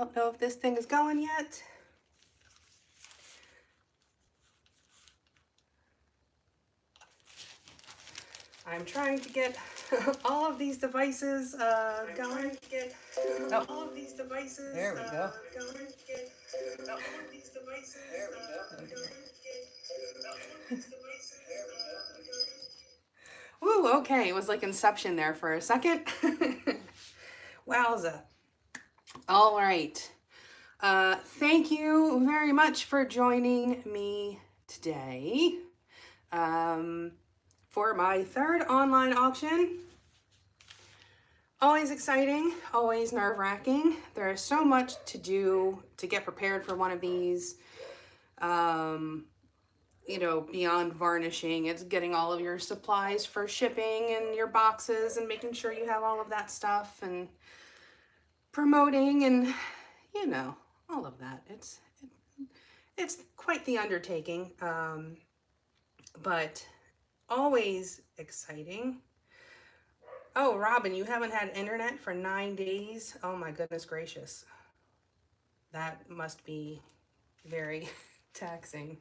don't know if this thing is going yet. I'm trying to get all of these devices going. Oh, all of these devices. There we go. Woo, okay, it was like Inception there for a second. Wowza. All right. Thank you very much for joining me today for my third online auction. Always exciting, always nerve-wracking. There's so much to do to get prepared for one of these. You know, beyond varnishing, it's getting all of your supplies for shipping and your boxes and making sure you have all of that stuff and promoting and, you know, all of that. It's quite the undertaking, but always exciting. Oh, Robin, you haven't had internet for 9 days? Oh my goodness gracious. That must be very taxing.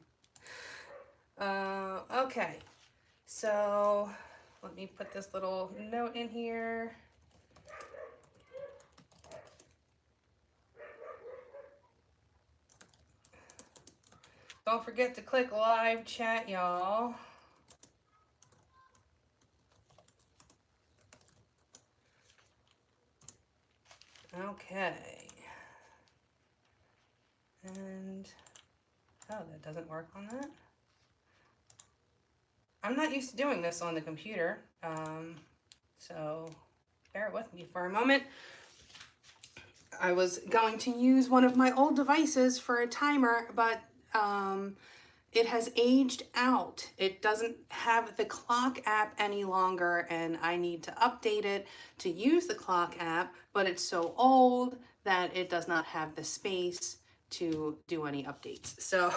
Okay, so let me put this little note in here. Don't forget to click live chat, y'all. Okay. And, oh, that doesn't work on that. I'm not used to doing this on the computer, so bear with me for a moment. I was going to use one of my old devices for a timer, but it has aged out. It doesn't have the clock app any longer, and I need to update it to use the clock app, but it's so old that it does not have the space to do any updates. So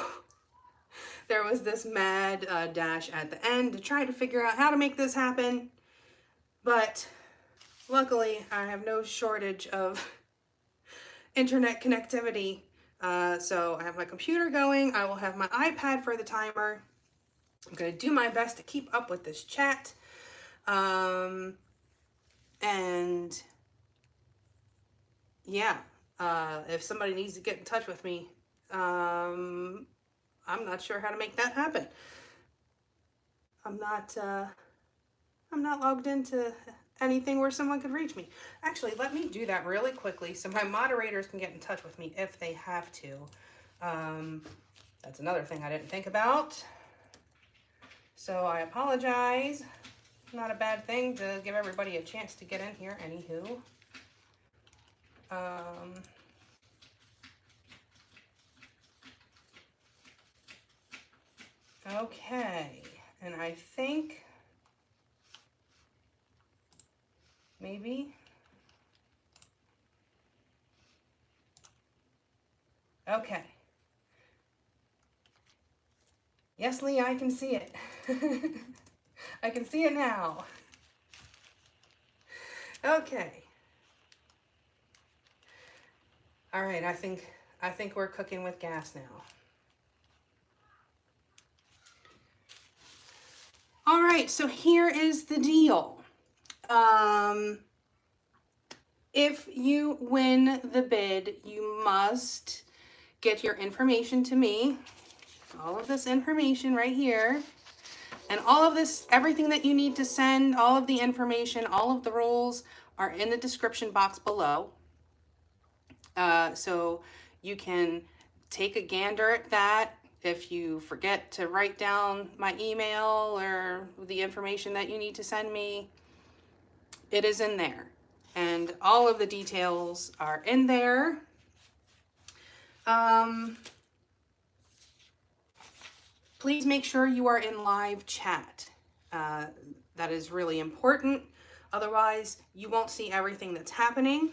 there was this mad dash at the end to try to figure out how to make this happen, but luckily I have no shortage of internet connectivity. So I have my computer going, I will have my iPad for the timer. I'm gonna do my best to keep up with this chat. And yeah, if somebody needs to get in touch with me, I'm not sure how to make that happen. I'm not logged into anything where someone could reach me. Actually, let me do that really quickly so my moderators can get in touch with me if they have to. That's another thing I didn't think about. So I apologize. Not a bad thing to give everybody a chance to get in here, anywho. Okay, and I think maybe. Okay. Yes, Lee, I can see it. I can see it now. Okay. All right, I think we're cooking with gas now. All right, so here is the deal. If you win the bid, you must get your information to me. All of this information right here. And all of this, everything that you need to send, all of the information, all of the rules are in the description box below. So you can take a gander at that. If you forget to write down my email or the information that you need to send me, it is in there. And all of the details are in there. Please make sure you are in live chat. That is really important. Otherwise, you won't see everything that's happening.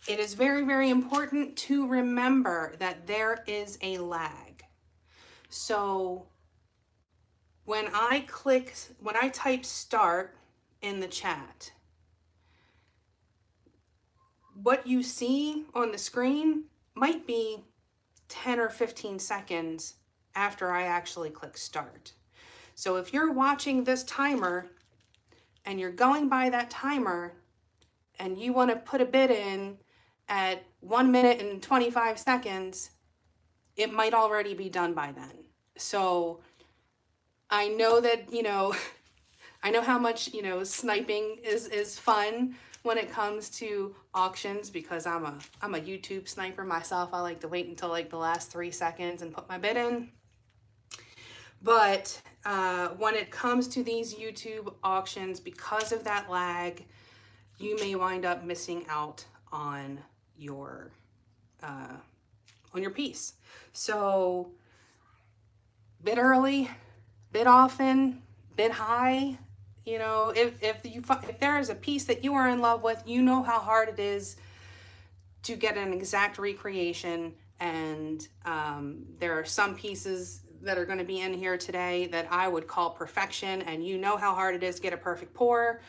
It is very, very important to remember that there is a lag. So when I type start in the chat, what you see on the screen might be 10 or 15 seconds after I actually click start. So if you're watching this timer and you're going by that timer and you want to put a bid in at 1 minute and 25 seconds, it might already be done by then. So I know that, you know, I know how much, you know, sniping is fun when it comes to auctions, because I'm a YouTube sniper myself. I like to wait until like the last 3 seconds and put my bid in. But when it comes to these YouTube auctions, because of that lag, you may wind up missing out on your piece. So bid early, bid often, bid high. You know, if there is a piece that you are in love with, you know how hard it is to get an exact recreation. And there are some pieces that are going to be in here today that I would call perfection, and you know how hard it is to get a perfect pour.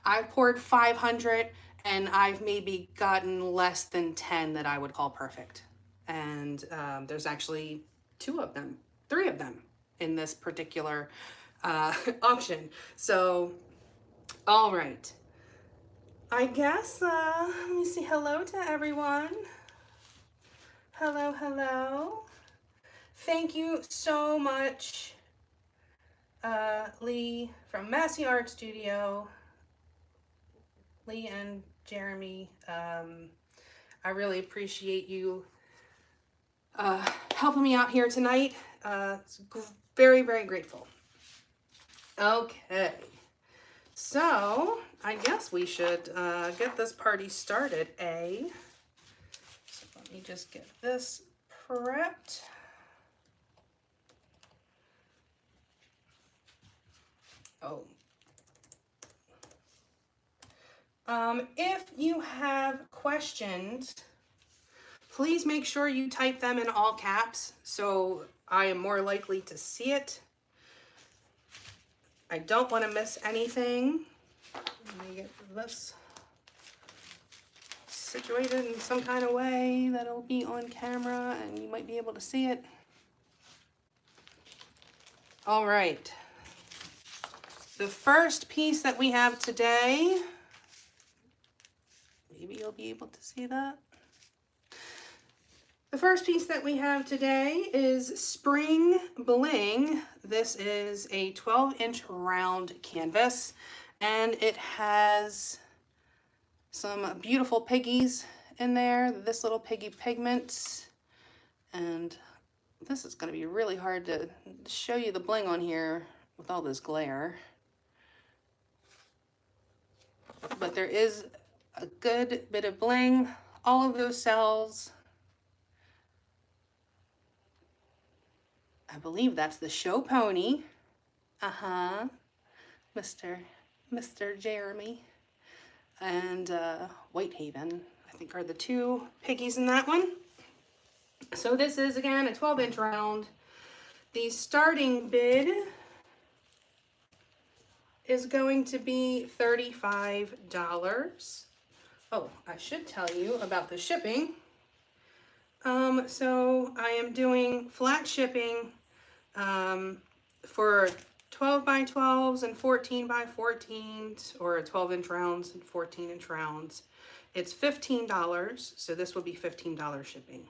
I've poured 500 and I've maybe gotten less than 10 that I would call perfect. And there's actually 3 of them in this particular auction. So, all right. I guess, let me see. Hello to everyone. Hello, hello. Thank you so much, Lee from Massey Art Studio. Lee and Jeremy, I really appreciate you helping me out here tonight. Very, very grateful. Okay, so I guess we should get this party started, So let me just get this prepped. Oh. If you have questions, please make sure you type them in all caps so I am more likely to see it. I don't want to miss anything. Let me get this situated in some kind of way that'll be on camera and you might be able to see it. All right. The first piece that we have today, maybe you'll be able to see that. The first piece that we have today is Spring Bling. This is a 12-inch round canvas, and it has some beautiful piggies in there, this little piggy pigments, and this is going to be really hard to show you the bling on here with all this glare. But there is a good bit of bling. All of those cells, I believe that's the show pony. Mr. Jeremy. And Whitehaven, I think, are the 2 piggies in that one. So this is, again, a 12-inch round. The starting bid is going to be $35. Oh, I should tell you about the shipping. So I am doing flat shipping for 12 by 12s and 14 by 14s, or 12-inch rounds and 14-inch rounds. It's $15, so this will be $15 shipping.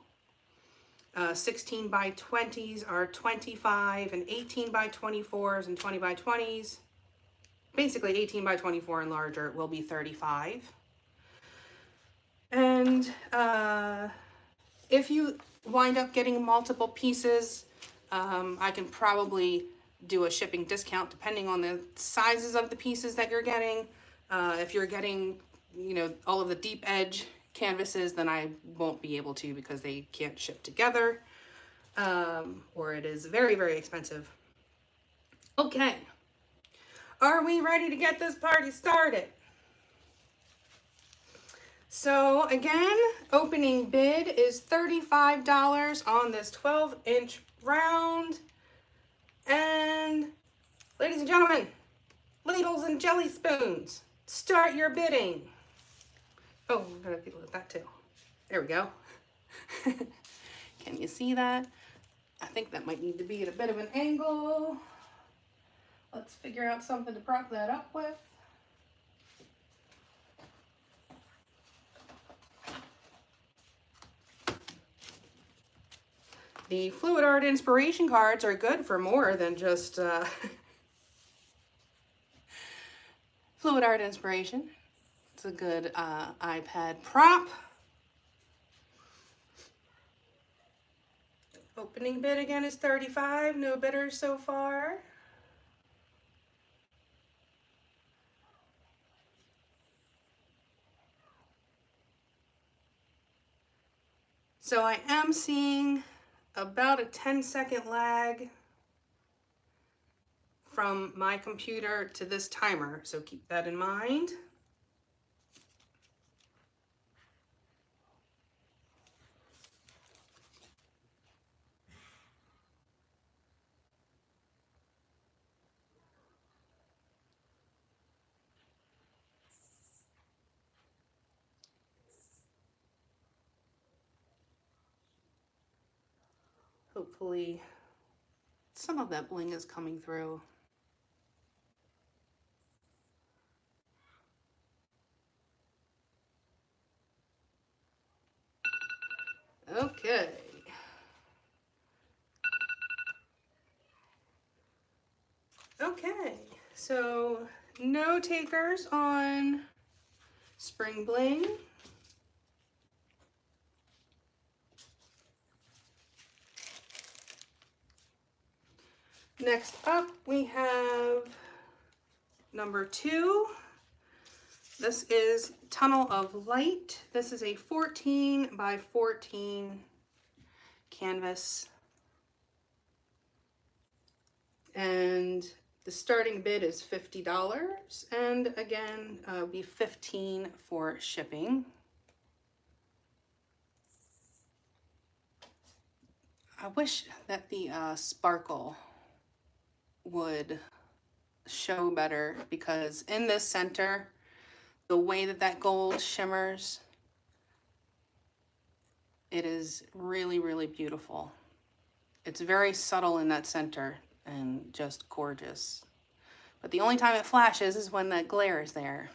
16 by 20s are $25, and 18 by 24s and 20 by 20s, basically 18 by 24 and larger, will be $35. And if you wind up getting multiple pieces, I can probably do a shipping discount depending on the sizes of the pieces that you're getting. If you're getting, you know, all of the deep edge canvases, then I won't be able to because they can't ship together, or it is very, very expensive. Okay, are we ready to get this party started? So again, opening bid is $35 on this 12-inch round. And ladies and gentlemen, ladles and jelly spoons, start your bidding. Oh, I'm gonna deal with that too. There we go. Can you see that? I think that might need to be at a bit of an angle. Let's figure out something to prop that up with. The Fluid Art inspiration cards are good for more than just Fluid Art inspiration. It's a good iPad prop. Opening bid again is $35. No bidders so far. So I am seeing about a 10-second lag from my computer to this timer, so keep that in mind. Hopefully some of that bling is coming through. Okay. Okay, so no takers on Spring Bling. Next up, we have number 2. This is Tunnel of Light. This is a 14 by 14 canvas. And the starting bid is $50. And again, it'll be $15 for shipping. I wish that the sparkle would show better, because in this center, the way that that gold shimmers, it is really, really beautiful. It's very subtle in that center and just gorgeous. But the only time it flashes is when that glare is there.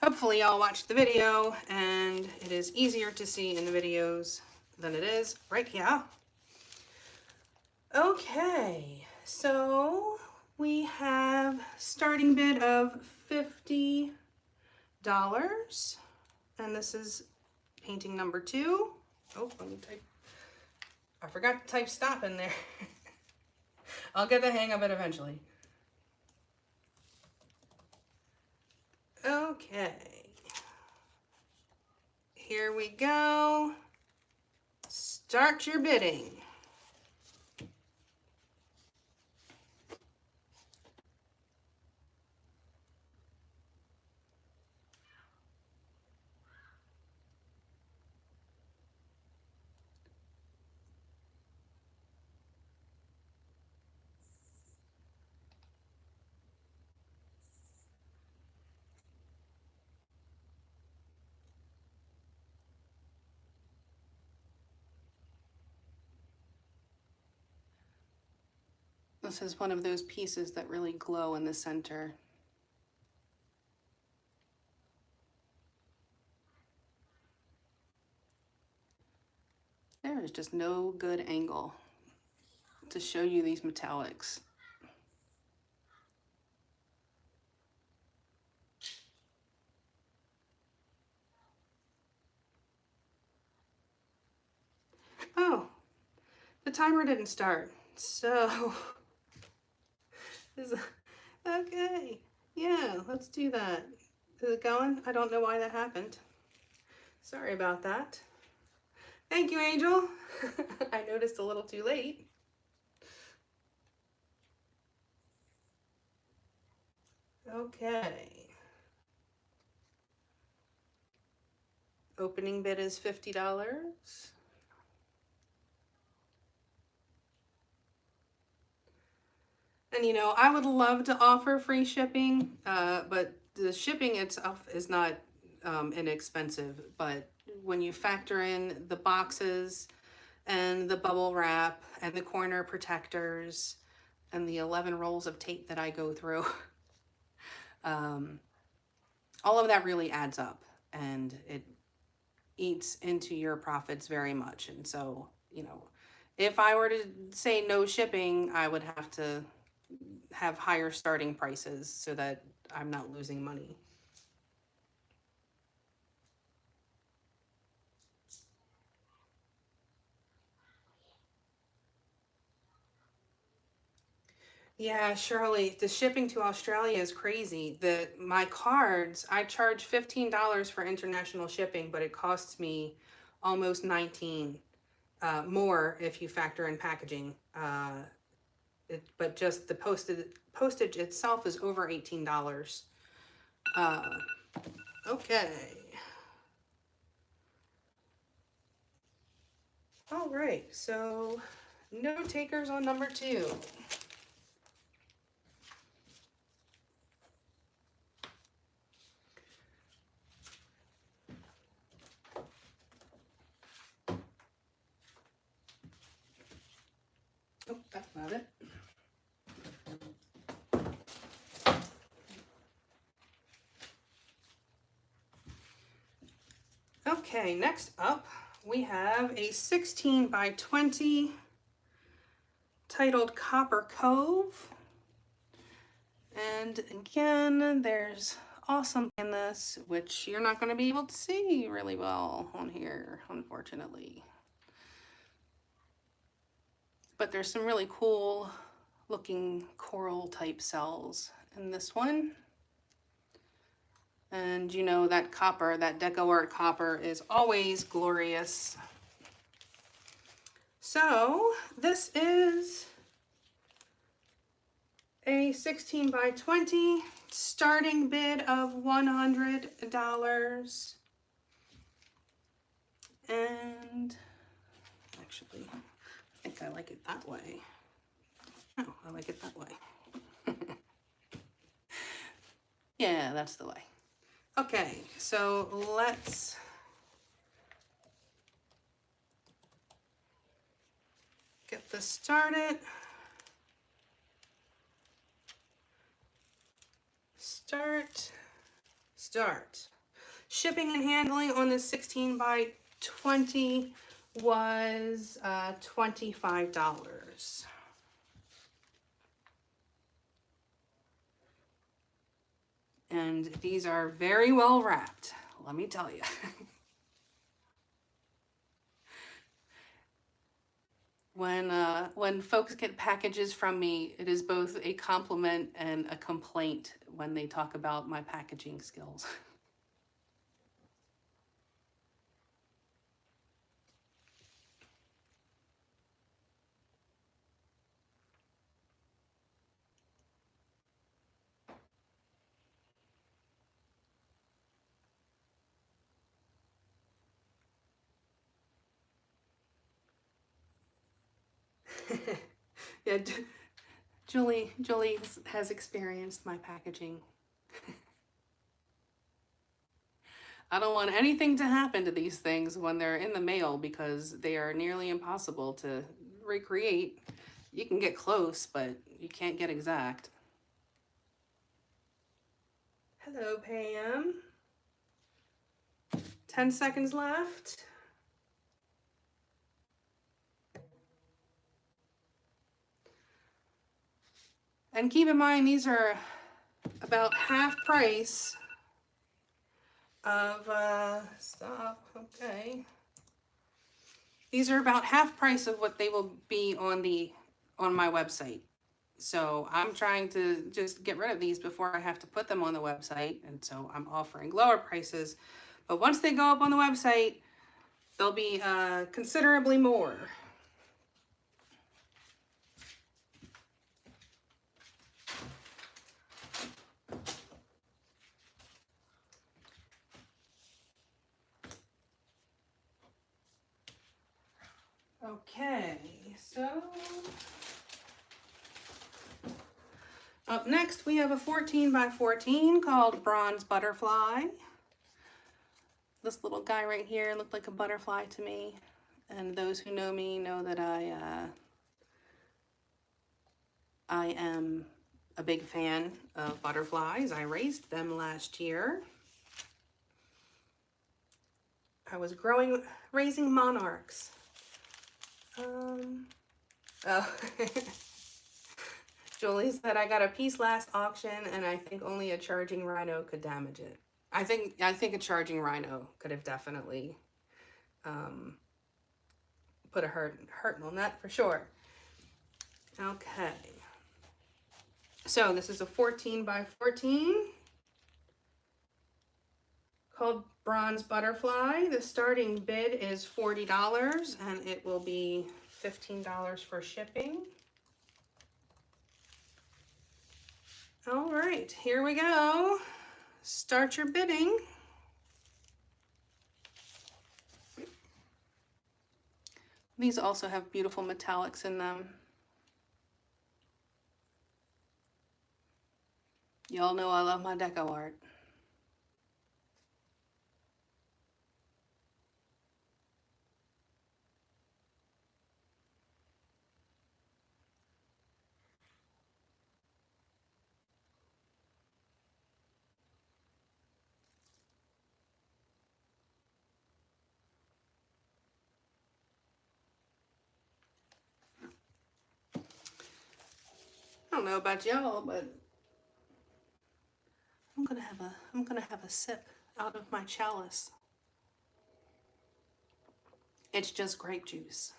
Hopefully y'all watched the video and it is easier to see in the videos than it is right here. Okay, so we have starting bid of $50, and this is painting number 2. Oh, let me type. I forgot to type stop in there. I'll get the hang of it eventually. Okay. Here we go. Start your bidding. This is one of those pieces that really glow in the center. There is just no good angle to show you these metallics. Oh, the timer didn't start, so okay, yeah, let's do that. Is it going? I don't know why that happened. Sorry about that. Thank you, Angel. I noticed a little too late. Okay. Opening bid is $50. And you know, I would love to offer free shipping, but the shipping itself is not inexpensive, but when you factor in the boxes and the bubble wrap and the corner protectors and the 11 rolls of tape that I go through, all of that really adds up, and it eats into your profits very much. And so, you know, if I were to say no shipping, I would have to have higher starting prices so that I'm not losing money. Yeah, Shirley, the shipping to Australia is crazy. My cards, I charge $15 for international shipping, but it costs me almost 19 more if you factor in packaging. But just the postage itself is over $18. Okay. All right, so no takers on number 2. Oh, that's not it. Okay, next up we have a 16 by 20 titled Copper Cove. And again, there's awesome in this, which you're not going to be able to see really well on here, unfortunately. But there's some really cool looking coral type cells in this one. And you know that copper, that deco art copper is always glorious. So this is a 16 by 20, starting bid of $100. And actually, I think I like it that way. Oh, I like it that way. Yeah, that's the way. Okay, so let's get this started. Start. Shipping and handling on this 16 by 20 was $25. And these are very well wrapped, let me tell you. When folks get packages from me, it is both a compliment and a complaint when they talk about my packaging skills. Yeah, Julie has experienced my packaging. I don't want anything to happen to these things when they're in the mail because they are nearly impossible to recreate. You can get close, but you can't get exact. Hello, Pam. 10 seconds left. And keep in mind, these are about half price of, stop, okay. These are about half price of what they will be on my website. So I'm trying to just get rid of these before I have to put them on the website. And so I'm offering lower prices. But once they go up on the website, they'll be considerably more. Okay, so Up next, we have a 14 by 14 called Bronze Butterfly. This little guy right here looked like a butterfly to me. And those who know me know that I am a big fan of butterflies. I raised them last year. I was raising monarchs. Oh, Julie said I got a piece last auction and I think only a charging rhino could damage it. I think a charging rhino could have definitely put a hurt on that for sure. Okay. So this is a 14 by 14 called Bronze Butterfly. The starting bid is $40 and it will be $15 for shipping. All right, here we go. Start your bidding. These also have beautiful metallics in them. Y'all know I love my deco art. I don't know about y'all, but I'm gonna have a sip out of my chalice. It's just grape juice.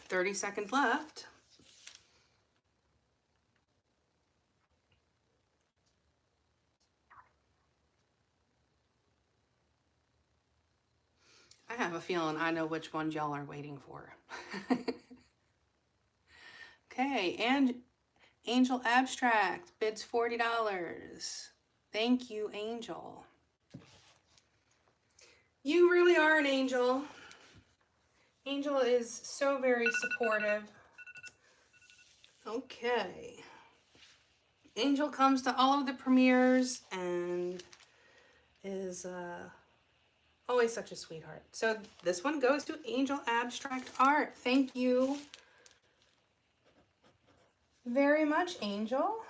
"30 seconds left. I have a feeling I know which ones y'all are waiting for. Okay, and Angel Abstract bids $40. Thank you, Angel. You really are an angel. Angel is so very supportive. Okay. Angel comes to all of the premieres and is always such a sweetheart. So this one goes to Angel Abstract Art. Thank you very much, Angel.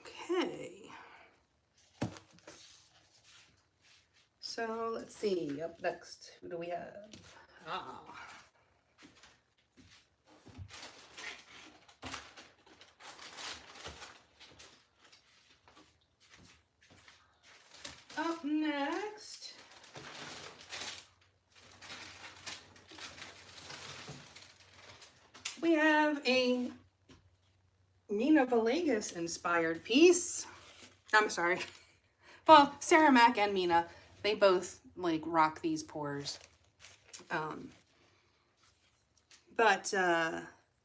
Okay. So let's see, up next, who do we have? Up next, we have a Nemo Villain inspired piece. I'm sorry. Well, Sarah Mac and Mina, they both like rock these pours.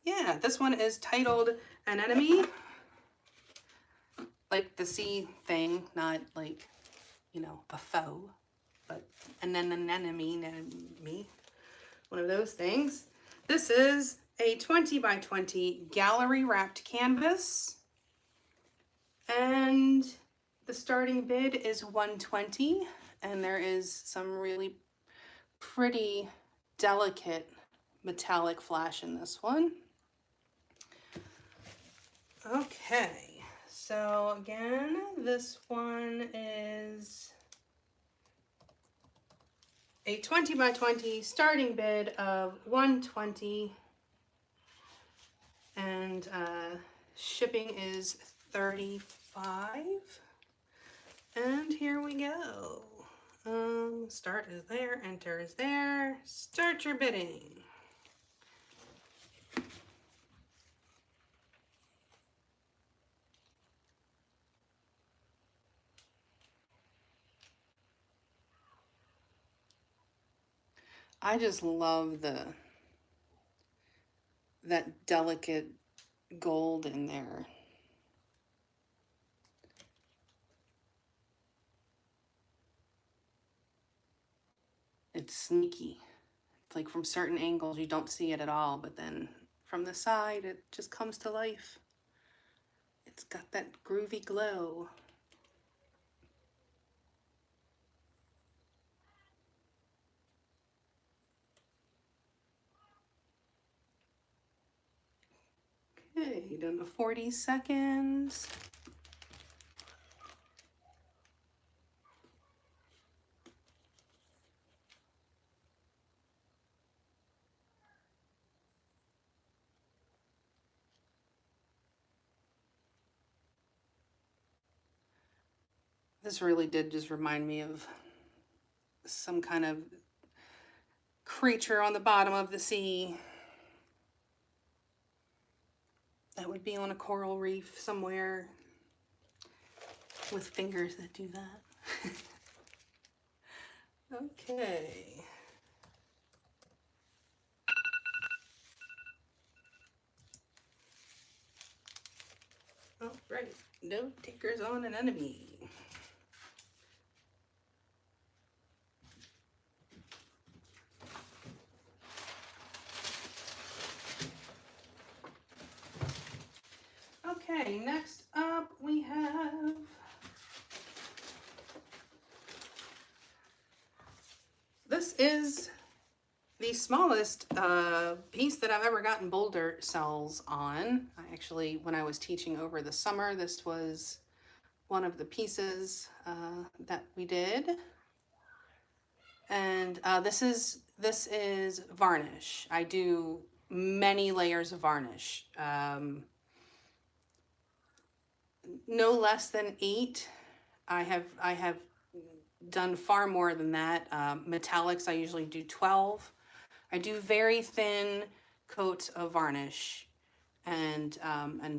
Yeah, this one is titled Anemone. Like the sea thing, not like, you know, a foe, but an anemone, one of those things. This is a 20 by 20 gallery wrapped canvas. And the starting bid is $120, and there is some really pretty delicate metallic flash in this one. Okay, so again, this one is a 20 by 20 starting bid of $120, and shipping is $35. And here we go. Start is there, enter is there. Start your bidding. I just love that delicate gold in there. It's sneaky. It's like from certain angles you don't see it at all, but then from the side it just comes to life. It's got that groovy glow. Okay, done to 40 seconds. This really did just remind me of some kind of creature on the bottom of the sea. That would be on a coral reef somewhere with fingers that do that. Okay. All right, no takers on an enemy. Okay, next up we have this is the smallest piece that I've ever gotten boulder cells on. I actually, when I was teaching over the summer, this was one of the pieces that we did. And this is varnish. I do many layers of varnish. No less than 8. I have done far more than that. Metallics, I usually do 12. I do very thin coats of varnish and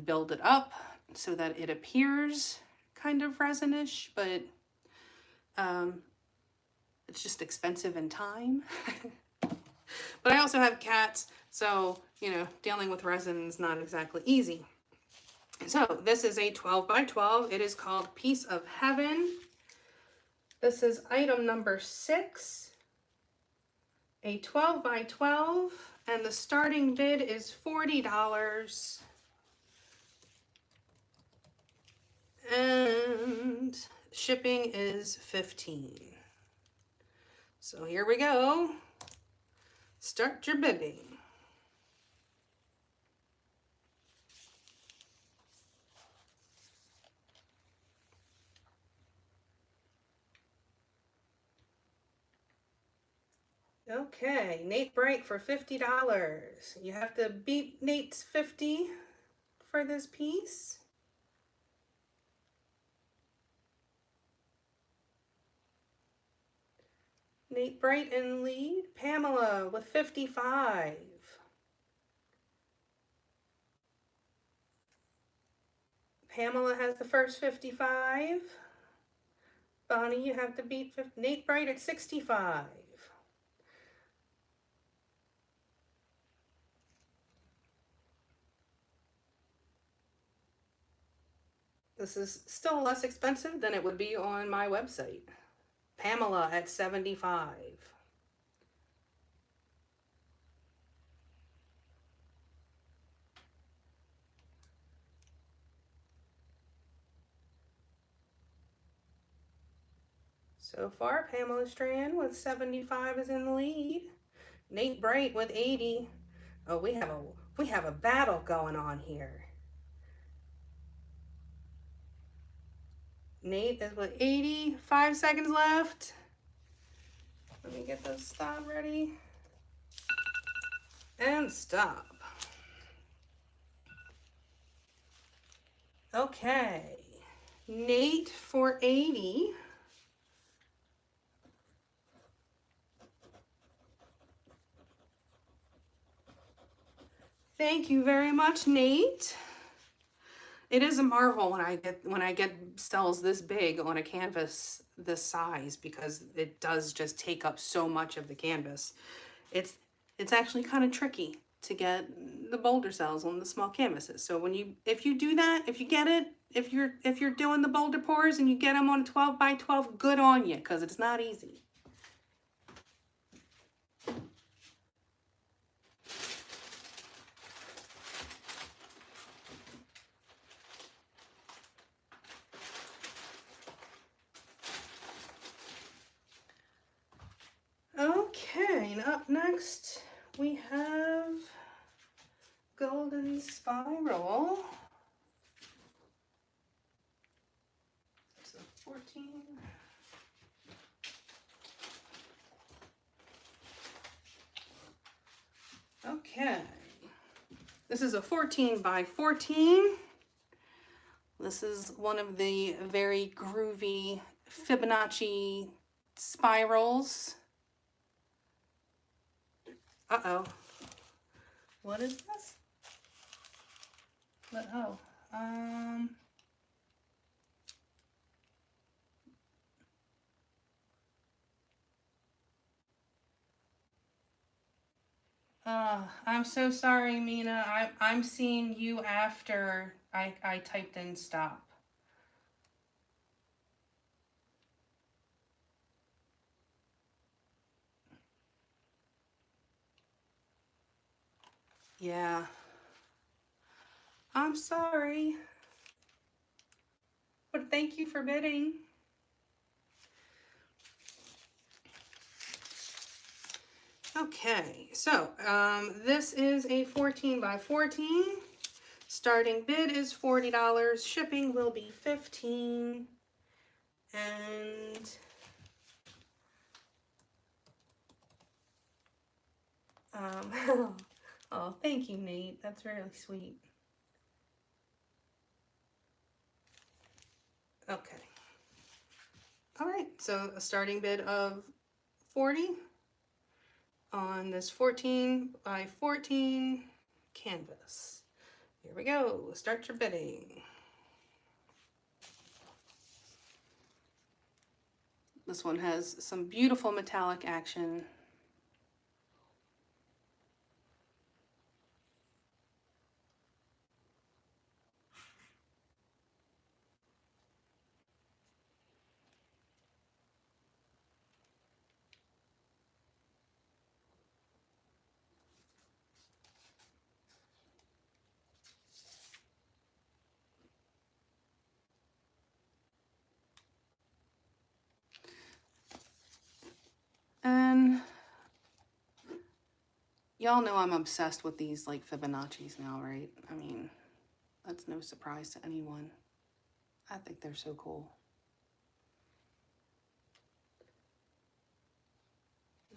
build it up so that it appears kind of resinish, but it's just expensive in time. But I also have cats, so, you know, dealing with resin is not exactly easy. So this is a 12 by 12. It is called Piece of Heaven. This is item number 6, a 12 by 12, and the starting bid is $40. And shipping is $15. So here we go. Start your bidding. Okay, Nate Bright for $50. You have to beat Nate's 50 for this piece. Nate Bright in lead. Pamela with 55. Pamela has the first 55. Bonnie, you have to beat Nate Bright at 65. This is still less expensive than it would be on my website. Pamela at 75. So far, Pamela Strand with 75 is in the lead. Nate Bright with 80. Oh, we have a battle going on here. Nate is with 80. 5 seconds left. Let me get the stop ready. And stop. Okay. Nate for 80. Thank you very much, Nate. It is a marvel when I get cells this big on a canvas this size, because it does just take up so much of the canvas. It's actually kind of tricky to get the boulder cells on the small canvases. So if you do that, if you get it, if you're doing the boulder pours and you get them on a 12 by 12, good on you, because it's not easy. Okay, and up next we have Golden Spiral. It's a 14. Okay, this is a 14 by 14. This is one of the very groovy Fibonacci spirals. Uh-oh. What is this? But, oh, I'm so sorry, Mina. I'm seeing you after I typed in stop. Yeah. I'm sorry. But thank you for bidding. Okay, so this is a 14 by 14. Starting bid is $40. Shipping will be $15. And oh, thank you, Nate. That's really sweet. Okay. All right, so a starting bid of 40 on this 14 by 14 canvas. Here we go. Start your bidding. This one has some beautiful metallic action. And y'all know I'm obsessed with these like Fibonacci's now, right? I mean, that's no surprise to anyone. I think they're so cool.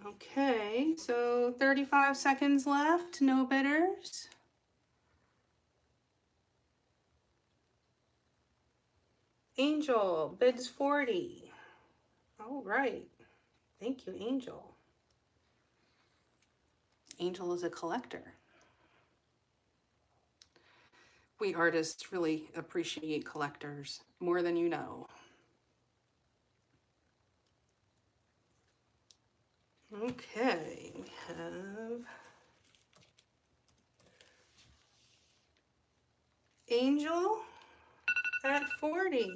Okay, so 35 seconds left, no bidders. Angel bids 40. All right, thank you, Angel. Angel is a collector. We artists really appreciate collectors more than you know. Okay, we have Angel at 40.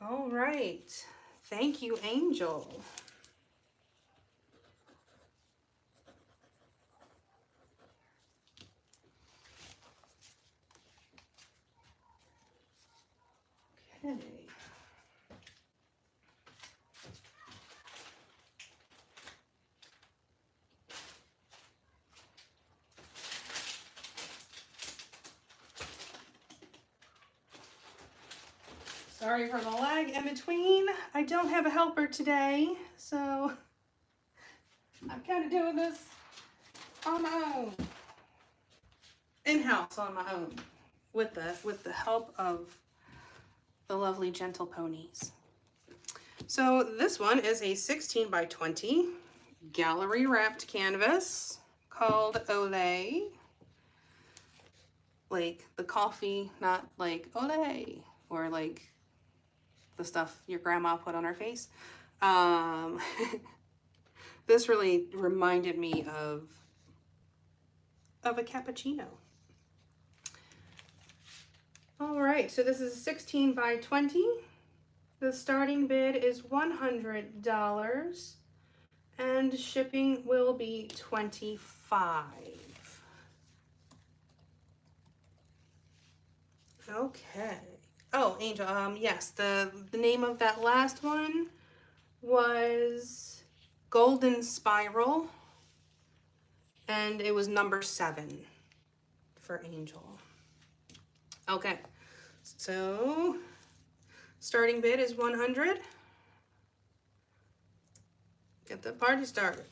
All right, thank you, Angel. Okay. Sorry for the lag in between. I don't have a helper today, so I'm kind of doing this on my own. In-house on my own. With the help of the lovely gentle ponies. So this one is a 16 by 20 gallery wrapped canvas called Olay. Like the coffee, not like Olay, or like the stuff your grandma put on her face. This really reminded me of a cappuccino. All right, so this is 16 by 20. The starting bid is $100 and shipping will be $25. Okay. Oh, Angel, yes, the name of that last one was Golden Spiral, and it was number 7 for Angel. Okay, so starting bid is 100. Get the party started.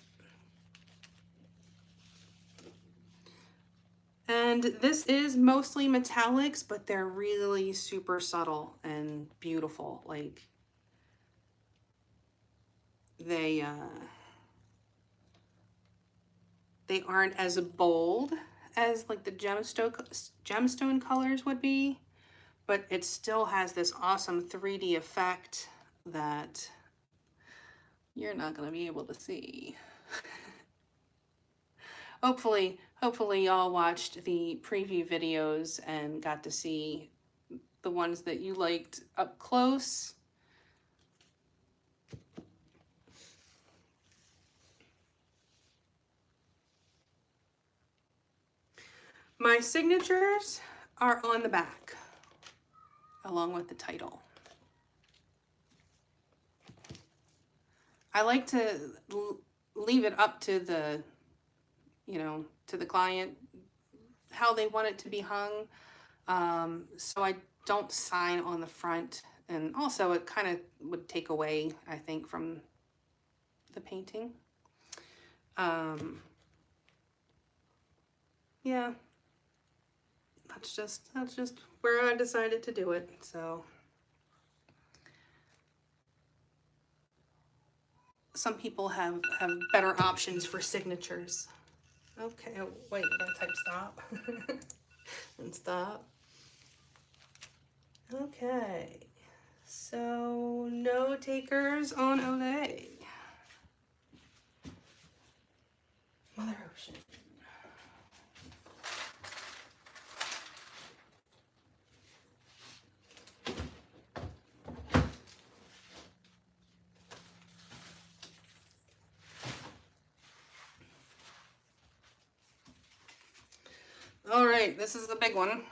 And this is mostly metallics, but they're really super subtle and beautiful. Like they aren't as bold as like the gemstone colors would be, but it still has this awesome 3D effect that you're not gonna be able to see. Hopefully y'all watched the preview videos and got to see the ones that you liked up close. My signatures are on the back, along with the title. I like to leave it up to the, to the client, how they want it to be hung. So I don't sign on the front, and also it kind of would take away, I think, from the painting. Yeah, that's just where I decided to do it. So some people have better options for signatures. Okay, oh, wait, I gotta type stop and stop. Okay, so no takers on Olay. Mother Ocean. All right, this is the big one.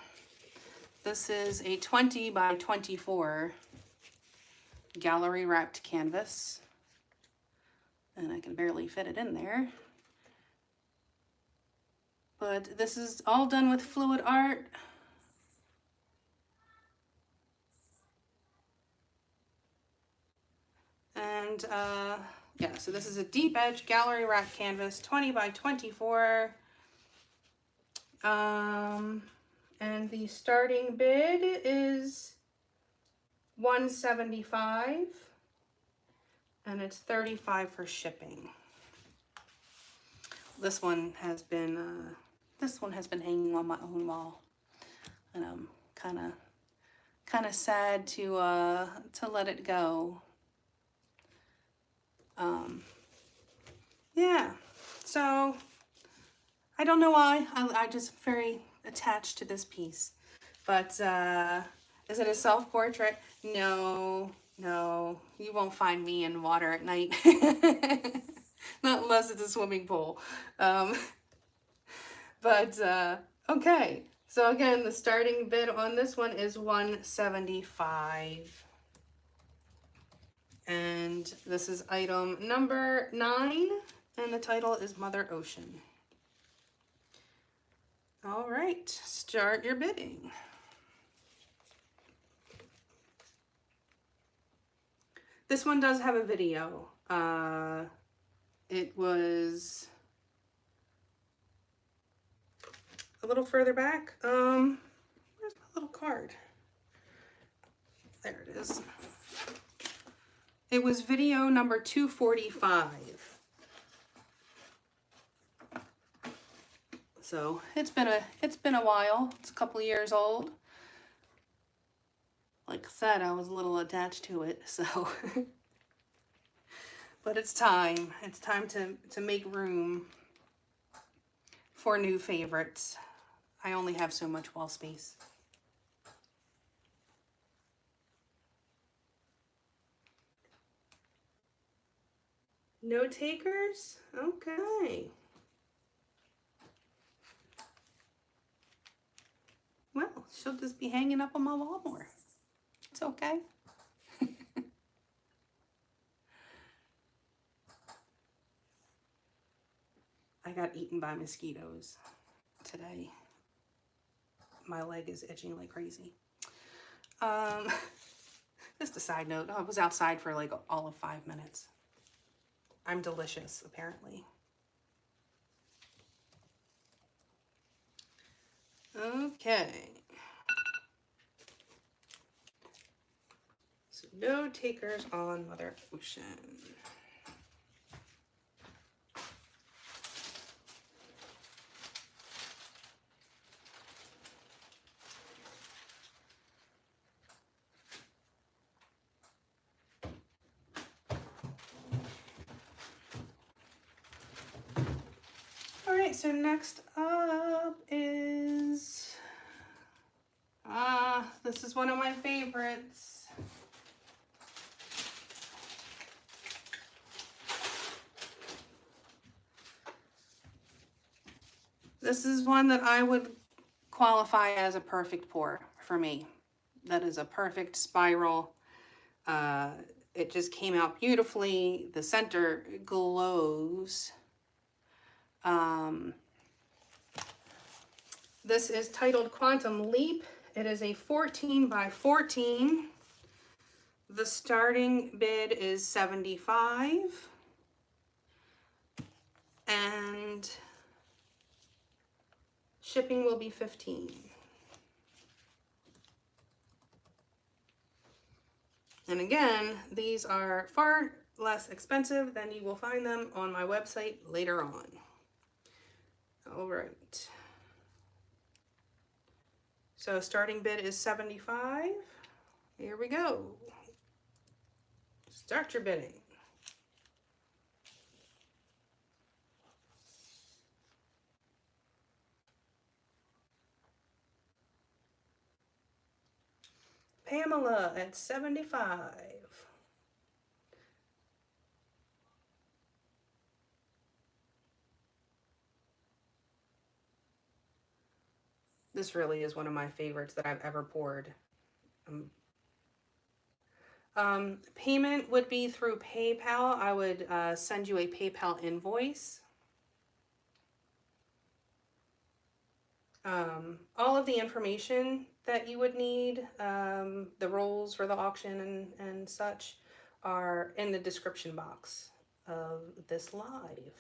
This is a 20 by 24 gallery wrapped canvas, and I can barely fit it in there. But this is all done with fluid art. And yeah, so this is a deep edge gallery wrapped canvas, 20 by 24. And the starting bid is $175, and it's $35 for shipping. This one has been hanging on my own wall, and I'm kind of sad to let it go. Yeah, so I don't know why. I just very attached to this piece. But is it a self-portrait? No, you won't find me in water at night. Not unless it's a swimming pool. But okay. So again, the starting bid on this one is $175. And this is item number 9, and the title is Mother Ocean. All right, start your bidding. This one does have a video. It was a little further back. Where's my little card? There it is. It was video number 245. So it's been a while. It's a couple of years old. Like I said, I was a little attached to it, so. But it's time. It's time to make room for new favorites. I only have so much wall space. No takers? Okay. Well, she'll just be hanging up on my wall more. It's okay. I got eaten by mosquitoes today. My leg is itching like crazy. Just a side note, I was outside for like all of 5 minutes. I'm delicious, apparently. Okay. So no takers on Mother Ocean. Alright, so next up is, this is one of my favorites. This is one that I would qualify as a perfect pour for me. That is a perfect spiral. It just came out beautifully. The center glows. This is titled Quantum Leap. It is a 14 by 14. The starting bid is $75. And shipping will be $15. And again, these are far less expensive than you will find them on my website later on. All right. So starting bid is $75. Here we go. Start your bidding. Pamela at 75. This really is one of my favorites that I've ever poured. Payment would be through PayPal. I would send you a PayPal invoice. All of the information that you would need, the rules for the auction and such, are in the description box of this live.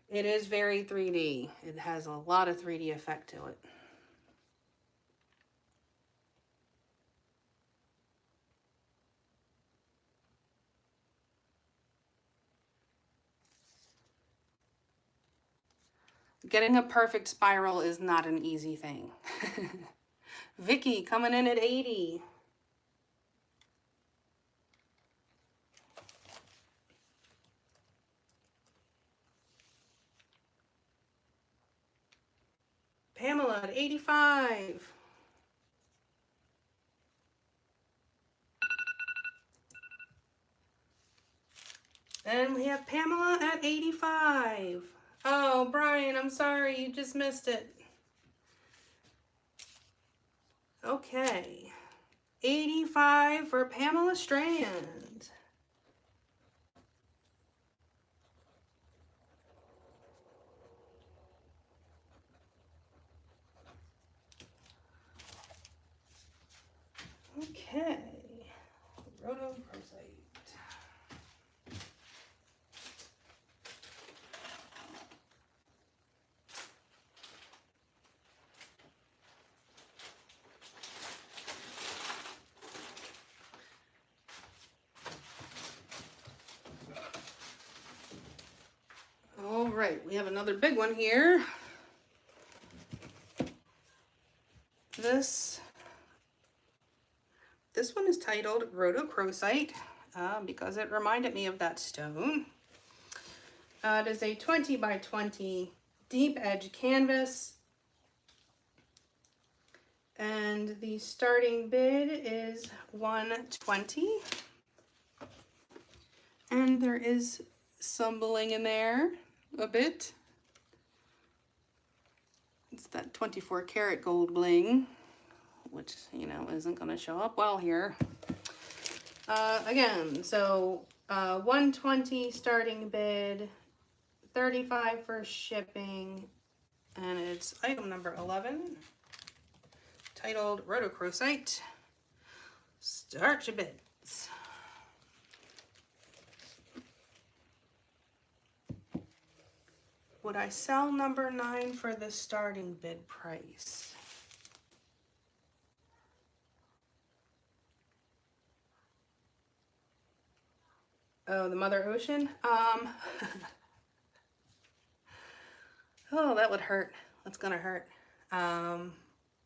It is very 3D. It has a lot of 3D effect to it. Getting a perfect spiral is not an easy thing. Vicky coming in at 80. Pamela at 85. And we have Pamela at 85. Oh, Brian, I'm sorry, you just missed it. Okay. 85 for Pamela Strand. Okay. Rhodochrosite. All right, we have another big one here. This one is titled Rhodochrosite. because it reminded me of that stone. It is a 20 by 20 deep edge canvas. And the starting bid is $120. And there is some bling in there, a bit. It's that 24 karat gold bling, which, you know, isn't going to show up well here. Again, so $120 starting bid, $35 for shipping, and it's item number 11, titled Rhodochrosite. Start your bids. Would I sell number 9 for the starting bid price? Oh, the Mother Ocean? Oh, that would hurt. That's gonna hurt.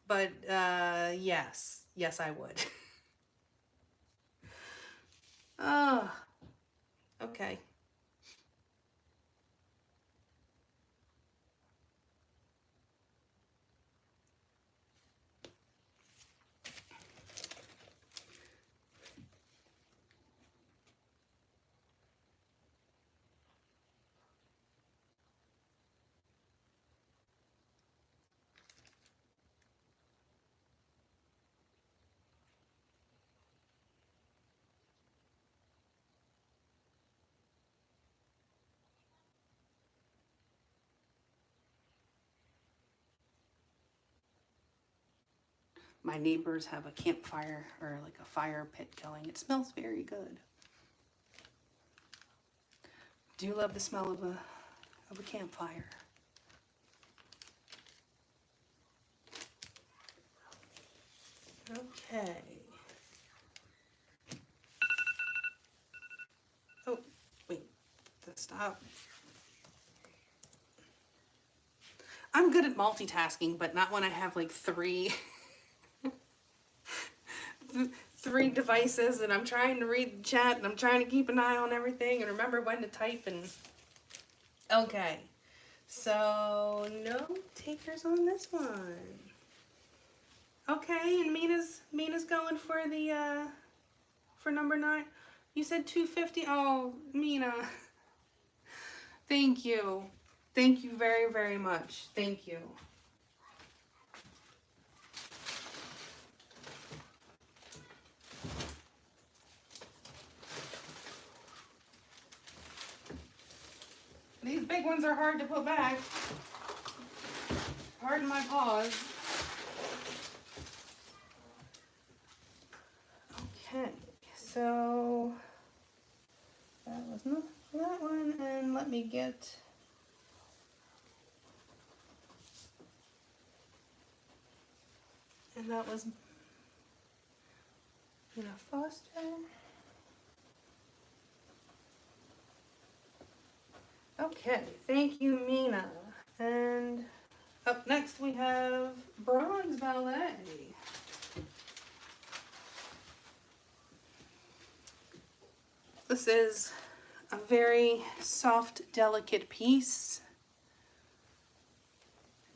But yes. Yes, I would. Oh, okay. My neighbors have a campfire, or like a fire pit going. It smells very good. Do love the smell of a campfire. Okay. Oh, wait. Stop. I'm good at multitasking, but not when I have like three devices and I'm trying to read the chat and I'm trying to keep an eye on everything and remember when to type and... Okay. So, no takers on this one. Okay, and Mina's going for the, for number 9. You said $250. Oh, Mina. Thank you. Thank you very, very much. Thank you. These big ones are hard to put back. Pardon my pause. Okay, so that was not that one, and let me get and that was Foster. Okay, thank you, Mina. And up next we have Bronze Ballet. This is a very soft, delicate piece.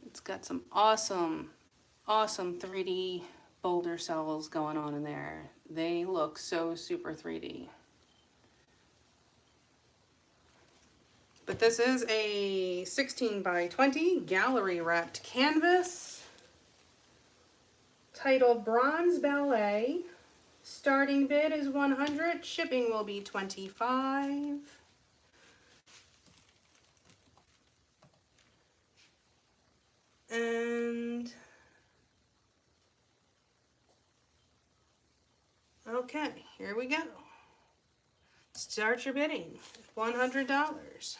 It's got some awesome 3D boulder cells going on in there. They look so super 3D. But this is a 16 by 20 gallery wrapped canvas titled Bronze Ballet. Starting bid is $100. Shipping will be $25. And okay, here we go. Start your bidding. $100.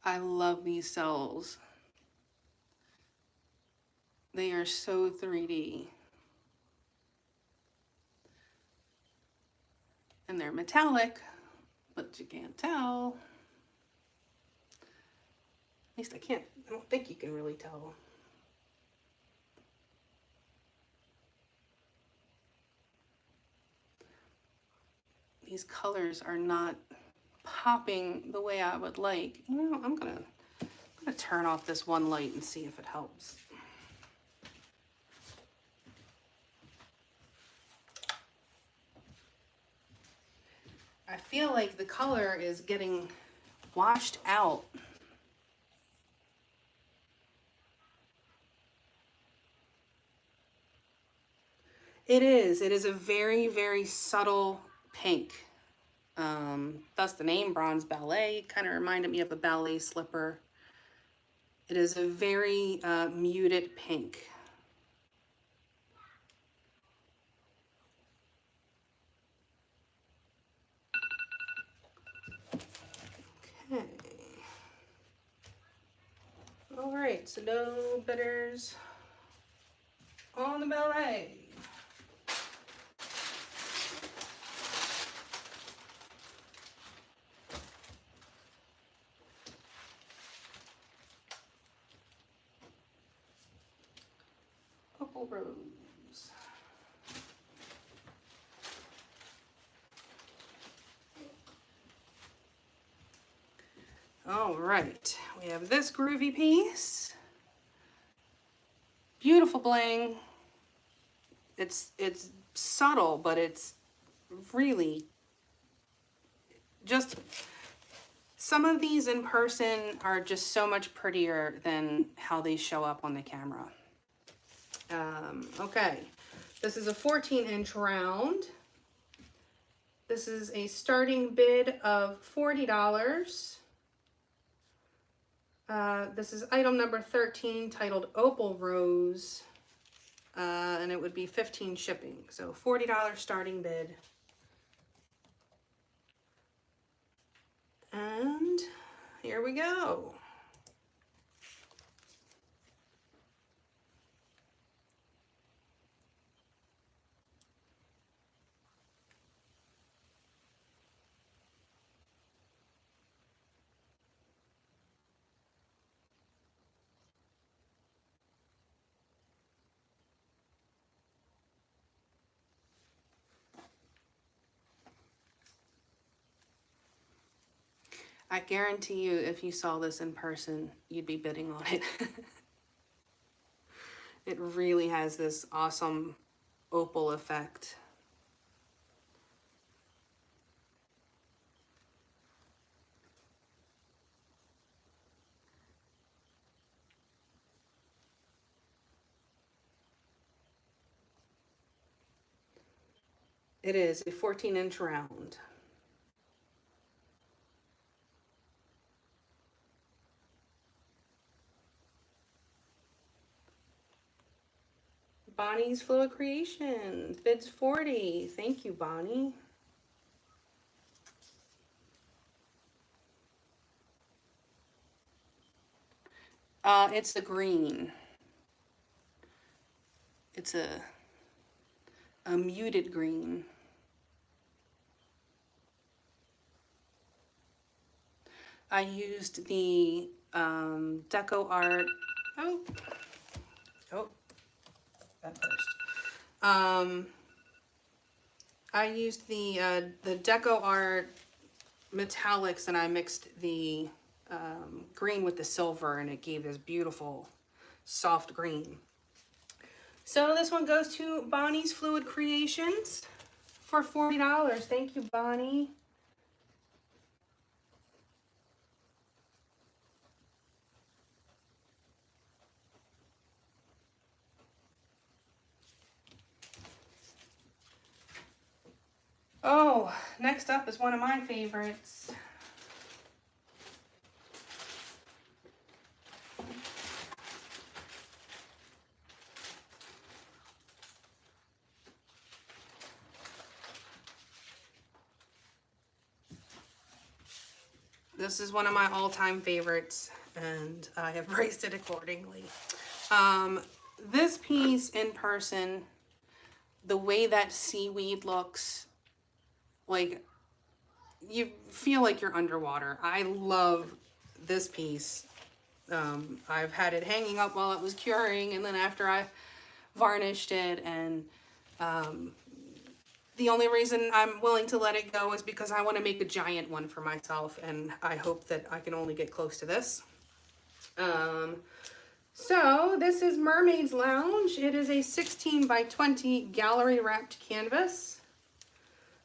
I love these cells. They are so 3D. And they're metallic, but you can't tell. At least I don't think you can really tell. These colors are not popping the way I would like. You know, I'm gonna turn off this one light and see if it helps. I feel like the color is getting washed out. It is a very, very subtle pink. Thus the name Bronze Ballet. Kind of reminded me of a ballet slipper. It is a very muted pink. Okay. All right, so no bitters on the Ballet. Opal Rose. All right, we have this groovy piece. Beautiful bling. It's subtle, but it's really just, some of these in person are just so much prettier than how they show up on the camera. Okay, this is a 14-inch round. This is a starting bid of $40. This is item number 13, titled Opal Rose, and it would be $15 shipping. So $40 starting bid. And here we go. I guarantee you, if you saw this in person, you'd be bidding on it. It really has this awesome opal effect. It is a 14-inch round. Bonnie's Fluid Creations, bids 40. Thank you, Bonnie. It's the green. It's a muted green. I used the Deco Art. Oh, that first. I used the Deco Art metallics, and I mixed the green with the silver, and it gave this beautiful soft green. So this one goes to Bonnie's Fluid Creations for $40. Thank you, Bonnie. Oh, next up is one of my favorites. This is one of my all-time favorites, and I have priced it accordingly. This piece in person, the way that seaweed looks, like, you feel like you're underwater. I love this piece. I've had it hanging up while it was curing, and then after I varnished it, and the only reason I'm willing to let it go is because I want to make a giant one for myself, and I hope that I can only get close to this. So this is Mermaid Lounge. It is a 16 by 20 gallery wrapped canvas.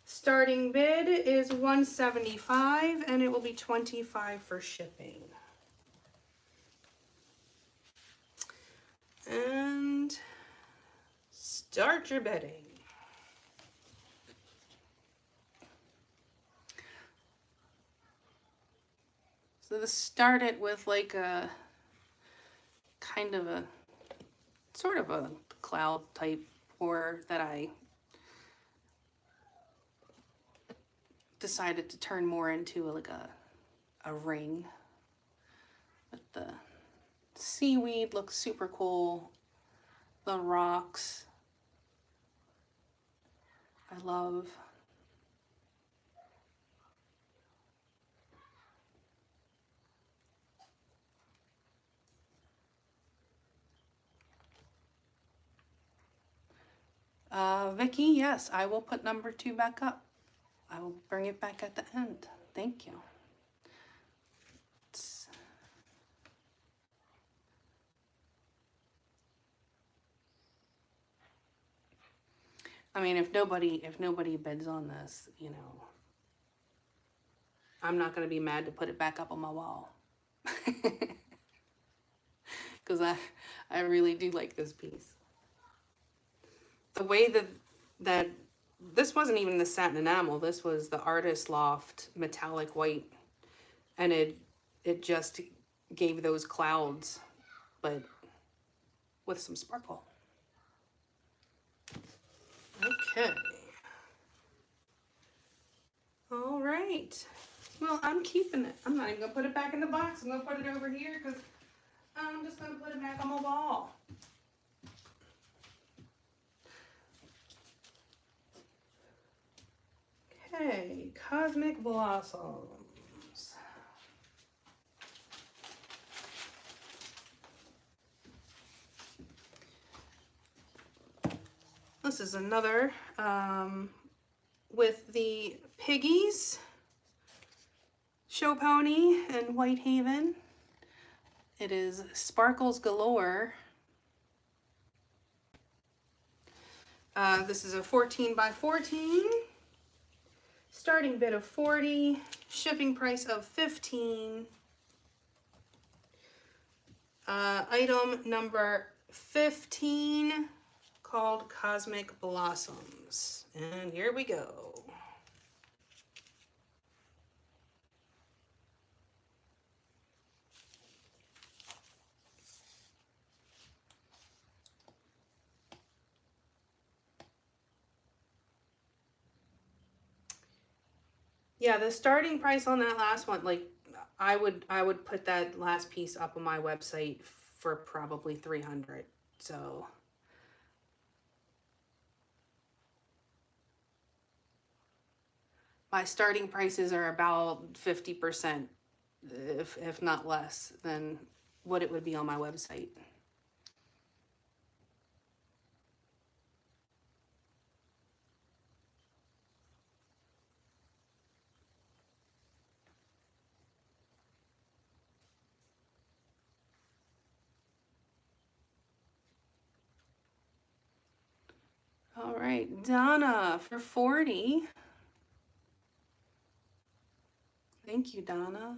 Starting bid is $175, and it will be $25 for shipping. And start your bidding. So this started with like a kind of a sort of a cloud type pour that I decided to turn more into like a ring. But the seaweed looks super cool. The rocks I love. Vicky, yes, I will put number 2 back up. I will bring it back at the end. Thank you. I mean, if nobody bids on this, you know, I'm not going to be mad to put it back up on my wall. Because I really do like this piece. The way that this wasn't even the satin enamel, this was the Artist Loft metallic white, and it just gave those clouds, but with some sparkle. Okay. All right. Well, I'm keeping it. I'm not even gonna put it back in the box. I'm gonna put it over here because I'm just gonna put it back on my wall. Okay, Cosmic Blossoms. This is another with the Piggies, Show Pony, and Whitehaven. It is Sparkles Galore. This is a 14 by 14. Starting bid of $40, shipping price of $15. Item number 15, called Cosmic Blossoms. And here we go. Yeah, the starting price on that last one, like I would put that last piece up on my website for probably $300. So my starting prices are about 50%, if not less, than what it would be on my website. All right, Donna for $40. Thank you, Donna.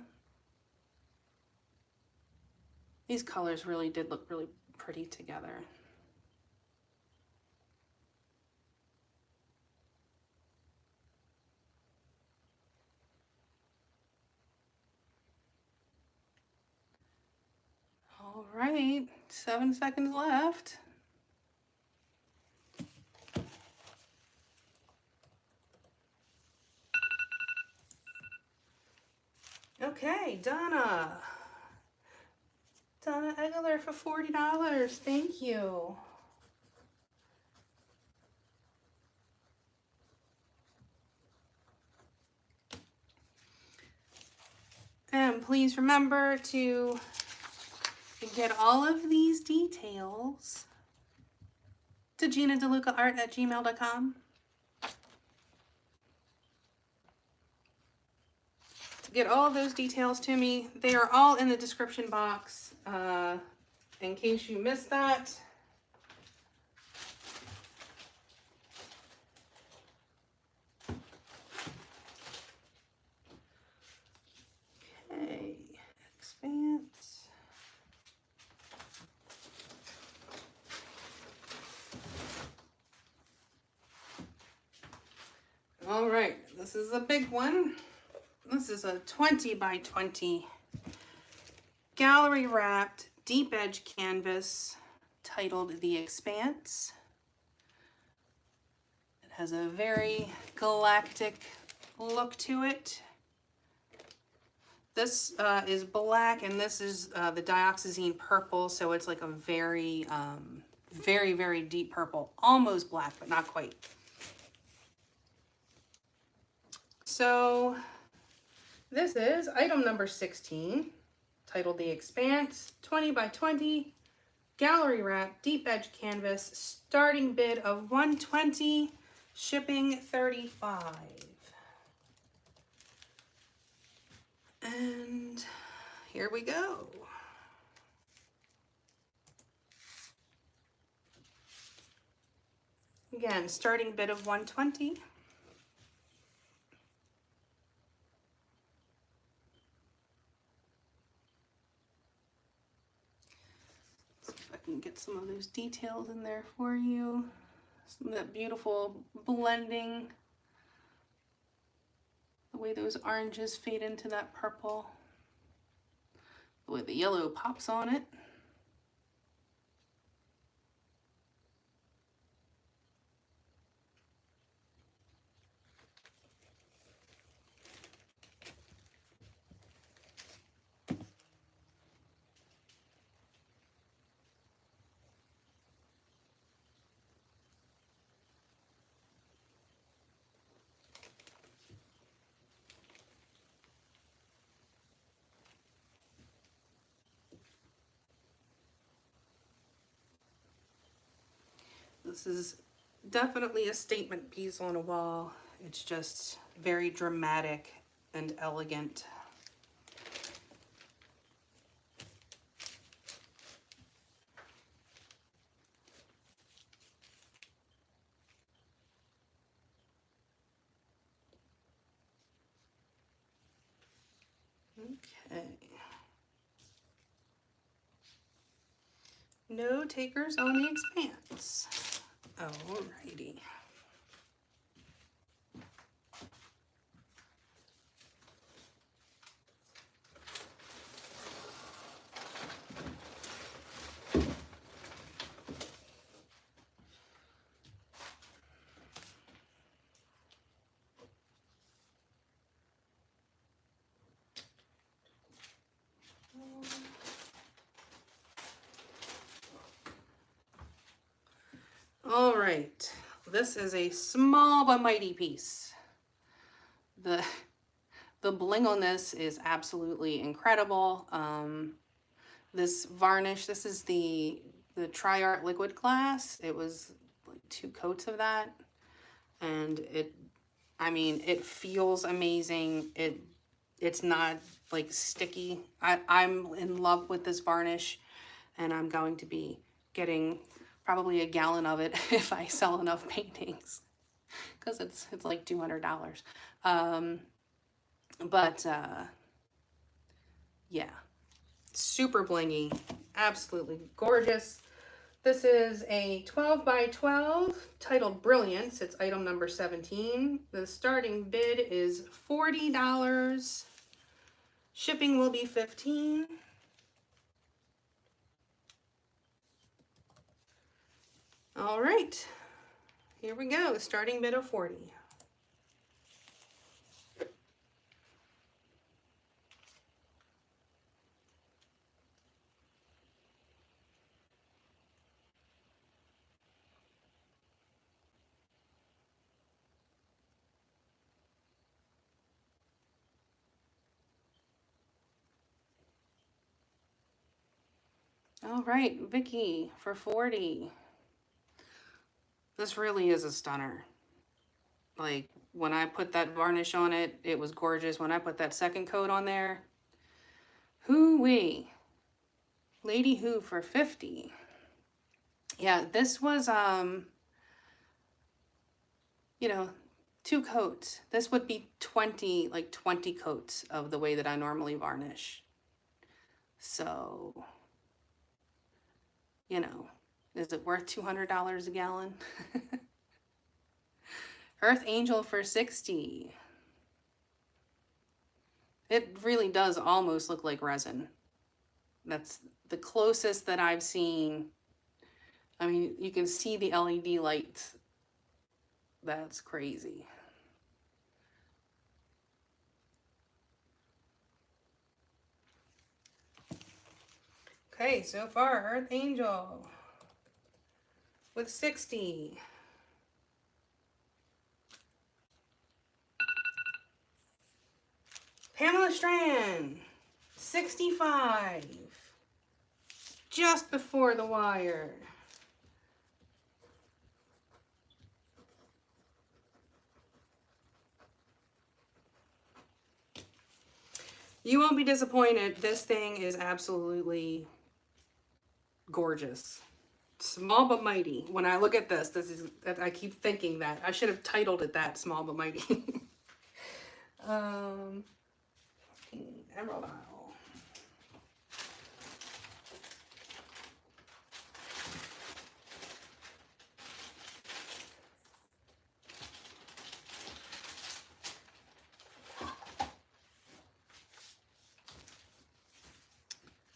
These colors really did look really pretty together. All right, 7 seconds left. Okay, Donna. Donna Galore for $40. Thank you. please remember to get all of these details to GinaDeLucaArt@gmail.com. To get all of those details to me, they are all in the description box. In case you missed that. Okay, expanse. All right, this is a big one. This is a 20 by 20 gallery wrapped deep edge canvas titled The Expanse. It has a very galactic look to it. This is black, and this is the dioxazine purple, so it's like a very, very deep purple. Almost black, but not quite. So this is item number 16, titled The Expanse, 20 by 20, gallery wrap, deep edge canvas, starting bid of $120, shipping $35. And here we go. Again, starting bid of $120. See if I can get some of those details in there for you. Some of that beautiful blending. The way those oranges fade into that purple. The way the yellow pops on it. This is definitely a statement piece on a wall. It's just very dramatic and elegant. Okay. No takers on The Expanse. Alrighty. All right, this is a small but mighty piece. The bling on this is absolutely incredible. This varnish, this is the Tri-Art liquid glass. It was like 2 coats of that, and I mean, it feels amazing. It's not like sticky. I'm in love with this varnish, and I'm going to be getting probably a gallon of it if I sell enough paintings, because it's like $200. Yeah, super blingy, absolutely gorgeous. This is a 12 by 12 titled Brilliance. It's item number 17. The starting bid is $40. Shipping will be $15. All right, here we go. Starting bid of $40. All right, Vicky for 40. This really is a stunner. Like, when I put that varnish on it, it was gorgeous. When I put that second coat on there, hoo-wee. Lady Who for 50. Yeah, this was, you know, 2 coats. This would be 20, like 20 coats of the way that I normally varnish. So, you know, is it worth $200 a gallon? Earth Angel for 60. It really does almost look like resin. That's the closest that I've seen. I mean, you can see the LED lights. That's crazy. Okay, so far, Earth Angel with 60. Pamela Strand, 65. Just before the wire. You won't be disappointed. This thing is absolutely gorgeous. Small but mighty. When I look at this is, I keep thinking that. I should have titled it that, Small but Mighty. Emerald Isle.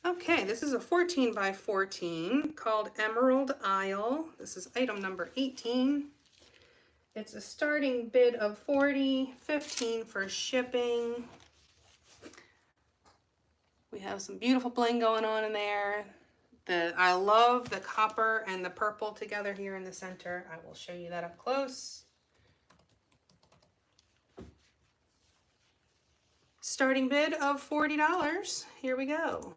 Okay, this is a 14 by 14 called Emerald Isle. This is item number 18. It's a starting bid of 40, 15 for shipping. We have some beautiful bling going on in there. I love the copper and the purple together here in the center. I will show you that up close. Starting bid of $40. Here we go.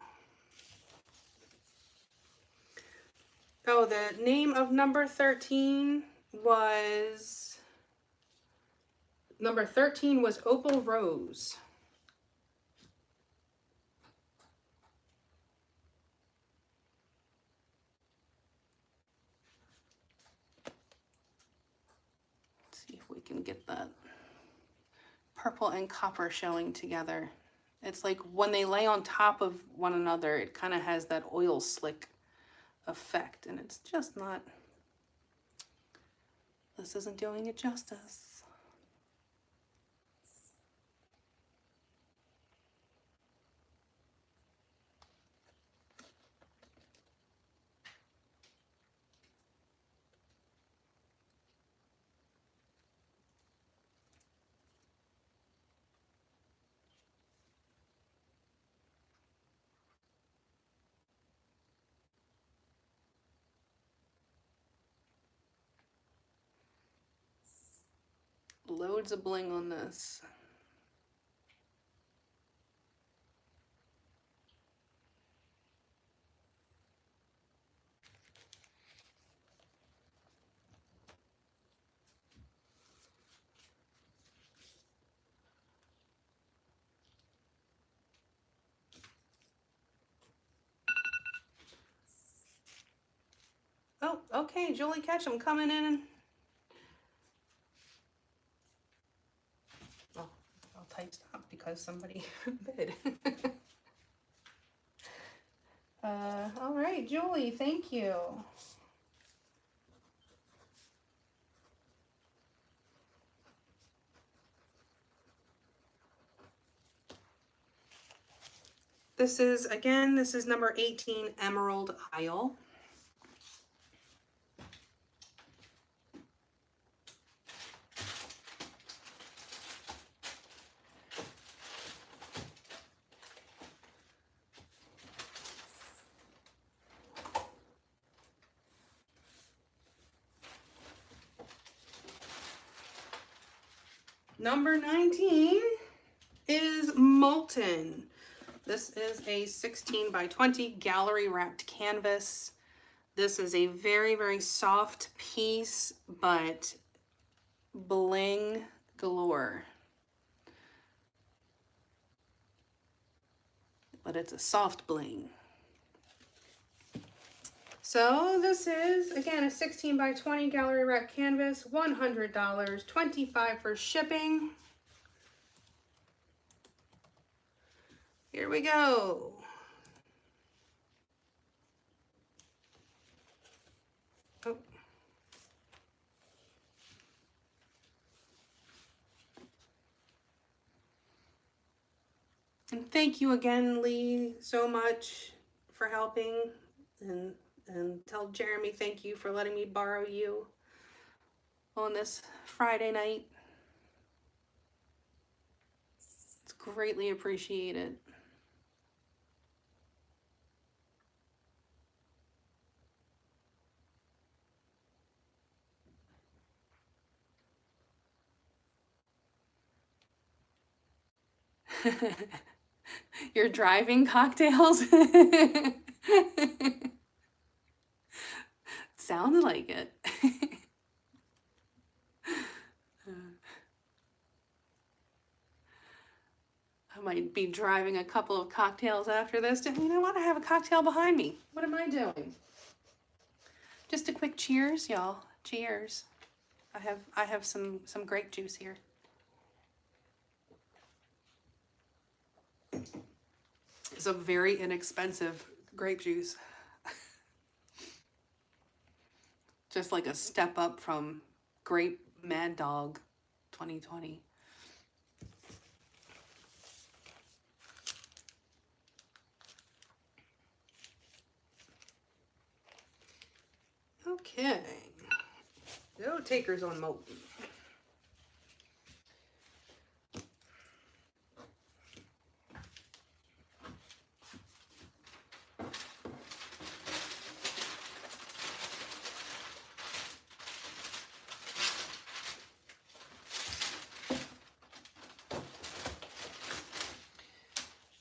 Oh, the name of number 13 was Opal Rose. Let's see if we can get that purple and copper showing together. It's like when they lay on top of one another, it kind of has that oil slick effect, and it's just not, this isn't doing it justice. Loads of bling on this. Oh, okay, Julie Ketchum coming in. Oh, I'll type stop because somebody bid. All right, Julie, thank you. This is number 18, Emerald Isle. Number 19 is Molten. This is a 16 by 20 gallery wrapped canvas. This is a very, very soft piece, but bling galore. But it's a soft bling. So this is, again, a 16 by 20 gallery wrapped canvas, $100, $25 for shipping. Here we go. Oh. And thank you again, Lee, so much for helping. And tell Jeremy thank you for letting me borrow you on this Friday night. It's greatly appreciated. You're driving cocktails? Sounds like it. I might be driving a couple of cocktails after this. You know what? I have a cocktail behind me. What am I doing? Just a quick cheers, y'all. Cheers. I have some grape juice here. It's a very inexpensive grape juice. Just like a step up from Grape Mad Dog 2020. Okay. No takers on molten.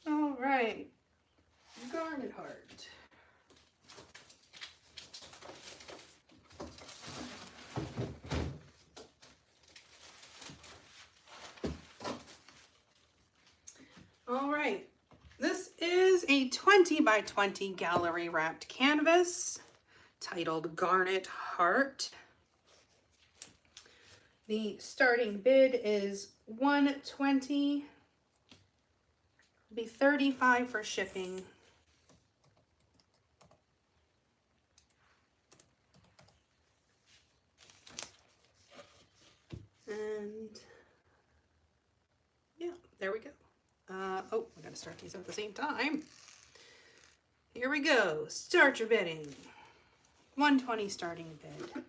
All right. Garnet Heart. All right, this is a 20 by 20 gallery wrapped canvas titled Garnet Heart. The starting bid is $120. Be $35 for shipping. And yeah, there we go. Oh, I gotta start these at the same time. Here we go. Start your bidding. $120 starting bid.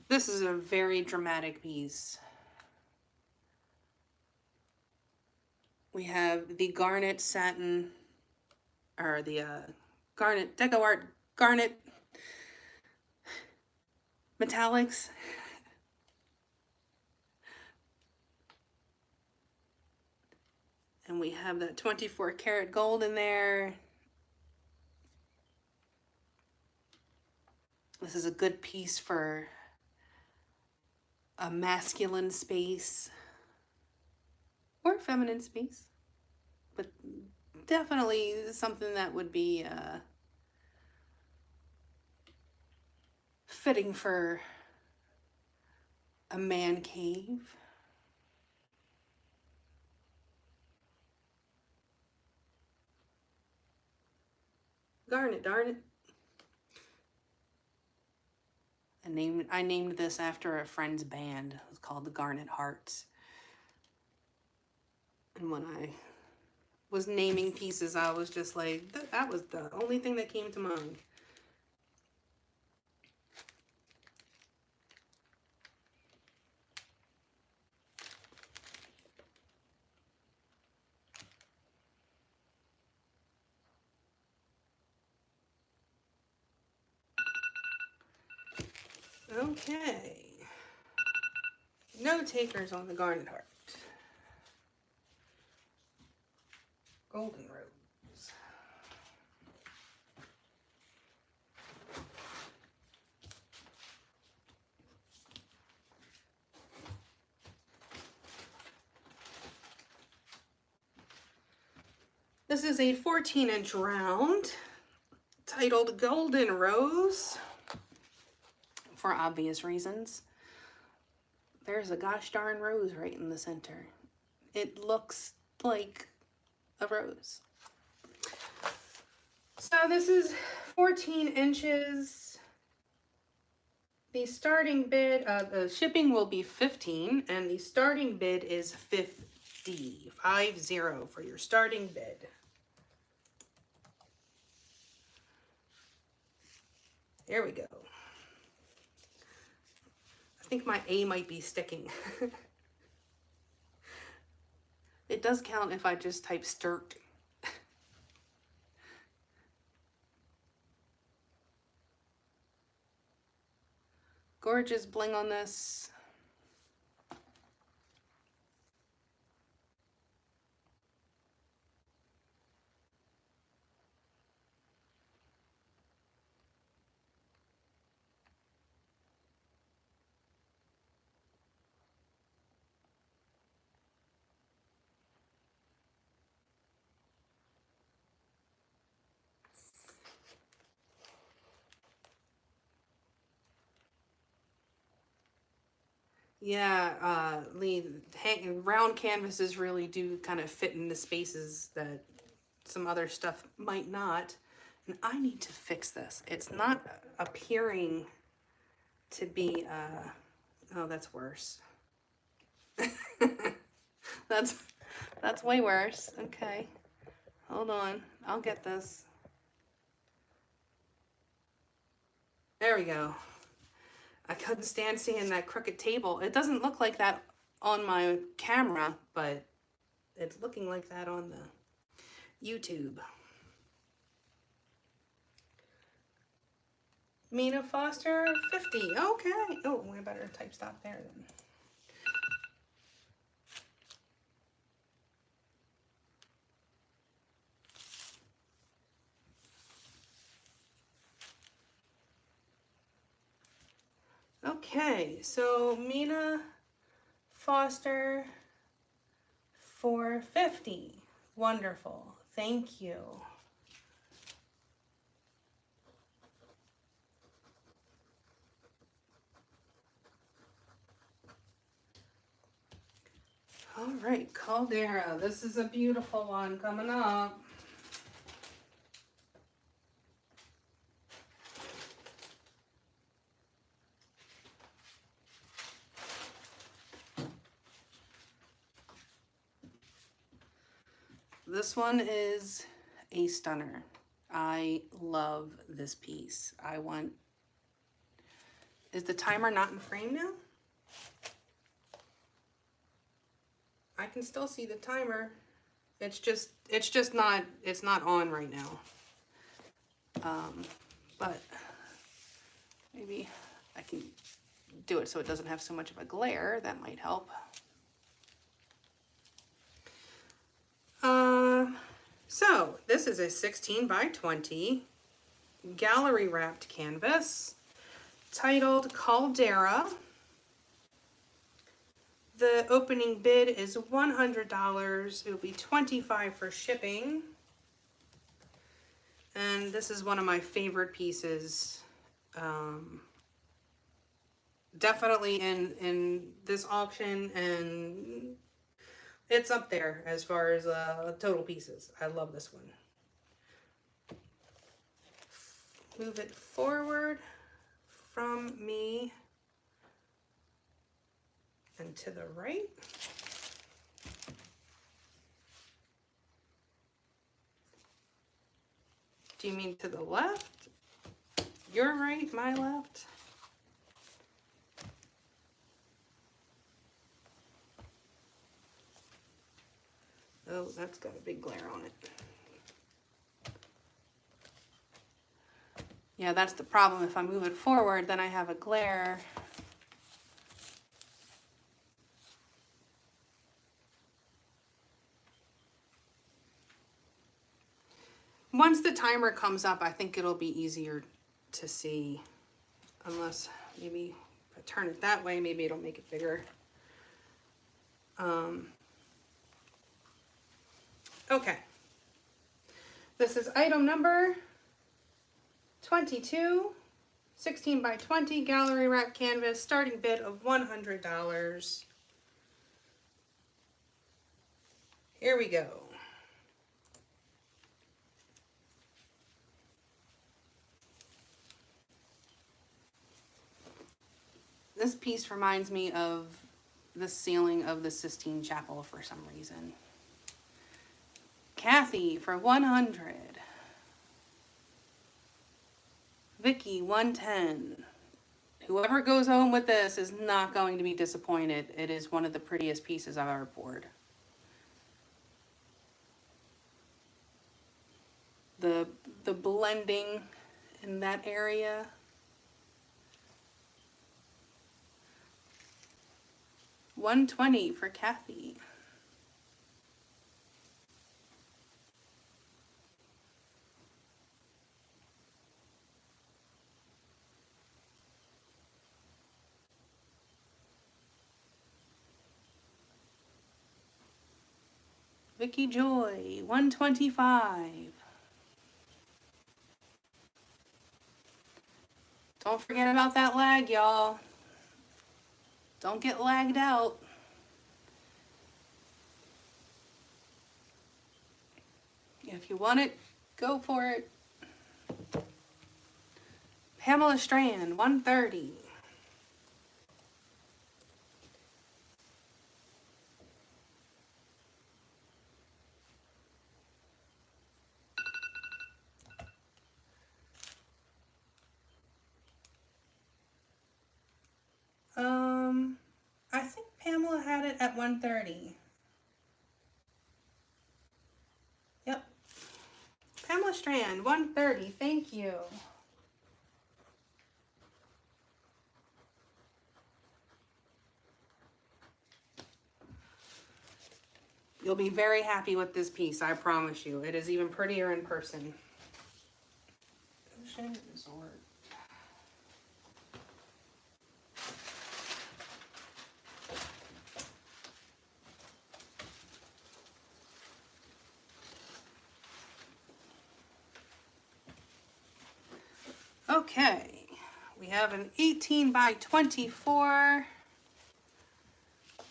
This is a very dramatic piece. We have the garnet satin, or the garnet deco art garnet metallics. And we have that 24 karat gold in there. This is a good piece for a masculine space or feminine space, but definitely something that would be fitting for a man cave. Garnet, darn it. I named this after a friend's band. It was called the Garnet Hearts. And when I was naming pieces, I was just like, that was the only thing that came to mind. Okay. No takers on the Garnet Heart. Golden Rose. This is a 14-inch round titled Golden Rose, for obvious reasons. There's a gosh darn rose right in the center. It looks like a rose. So this is 14 inches. The starting bid, the shipping will be 15, and the starting bid is 50. 50 for your starting bid. There we go. I think my A might be sticking. It does count if I just type sturt. Gorgeous bling on this. Yeah, round canvases really do kind of fit in the spaces that some other stuff might not. And I need to fix this. It's not appearing to be, oh, that's worse. That's way worse. Okay, hold on. I'll get this. There we go. I couldn't stand seeing that crooked table. It doesn't look like that on my camera, but it's looking like that on the YouTube. Mina Foster, 50. Okay. Oh, we better type stop there then. Okay, so Mina Foster for 50. Wonderful. Thank you. All right, Caldera. This is a beautiful one coming up. This one is a stunner. I love this piece. Is the timer not in frame now? I can still see the timer. It's not on right now. But maybe I can do it so it doesn't have so much of a glare. That might help. So this is a 16 by 20 gallery wrapped canvas titled Caldera. The opening bid is $100. It will be $25 for shipping. And this is one of my favorite pieces. Definitely in this auction, and it's up there as far as total pieces. I love this one. Move it forward from me and to the right. Do you mean to the left? Your right, my left? Oh, that's got a big glare on it. Yeah, that's the problem. If I move it forward, then I have a glare. Once the timer comes up, I think it'll be easier to see. Unless maybe if I turn it that way, maybe it'll make it bigger. Okay. This is item number 22, 16 by 20 gallery wrap canvas, starting bid of $100. Here we go. This piece reminds me of the ceiling of the Sistine Chapel for some reason. Kathy for 100. Vicky 110. Whoever goes home with this is not going to be disappointed. It is one of the prettiest pieces I've ever poured. The blending in that area. $120 for Kathy. Vicky Joy, $125. Don't forget about that lag, y'all. Don't get lagged out. If you want it, go for it. Pamela Strand, $130. I think Pamela had it at $130. Yep. Pamela Strand, $130. Thank you. You'll be very happy with this piece, I promise you. It is even prettier in person. Ocean Resort. Okay, we have an 18 by 24.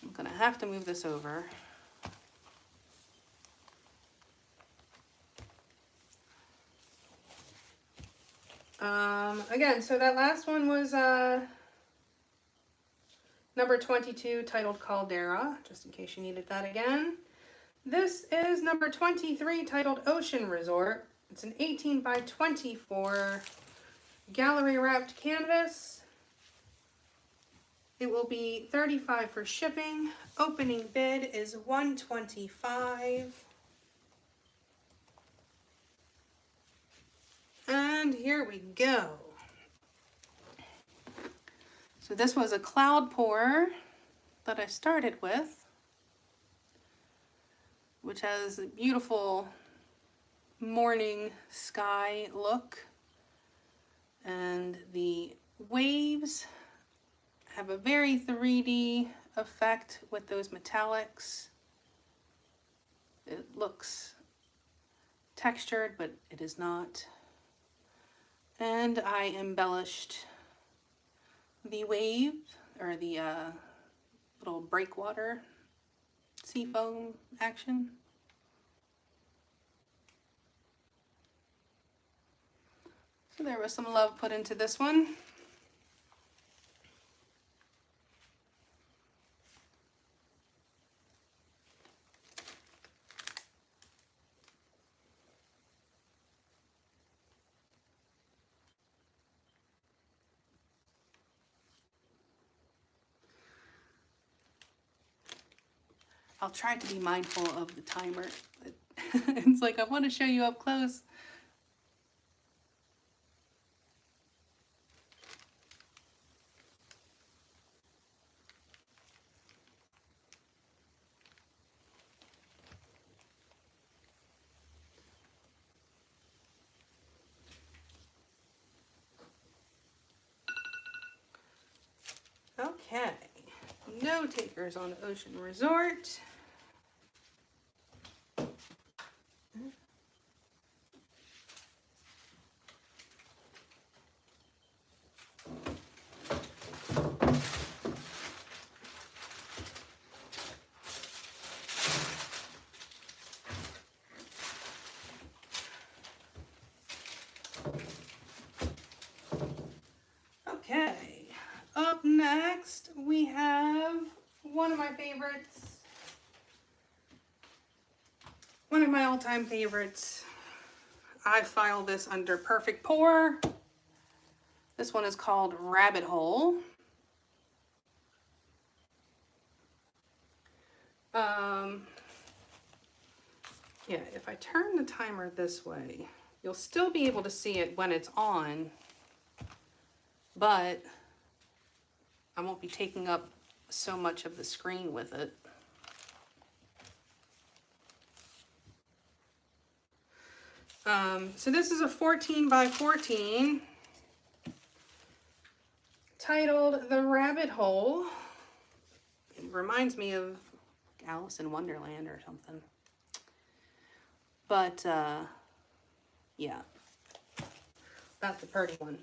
I'm gonna have to move this over. Again, so that last one was number 22, titled Caldera, just in case you needed that again. This is number 23, titled Ocean Resort. It's an 18 by 24 gallery wrapped canvas. It will be $35 for shipping. Opening bid is $125. And here we go. So this was a cloud pour that I started with, which has a beautiful morning sky look. And the waves have a very 3D effect with those metallics. It looks textured, but it is not. And I embellished the wave, or the little breakwater sea foam action. So there was some love put into this one. I'll try to be mindful of the timer, but it's like I want to show you up close. Okay, no takers on Ocean Resort. Next, we have one of my favorites. One of my all-time favorites. I file this under Perfect Pour. This one is called Rabbit Hole. Yeah, if I turn the timer this way, you'll still be able to see it when it's on, but I won't be taking up so much of the screen with it. So this is a 14 by 14 titled The Rabbit Hole. It reminds me of Alice in Wonderland or something. But, yeah, that's a pretty one.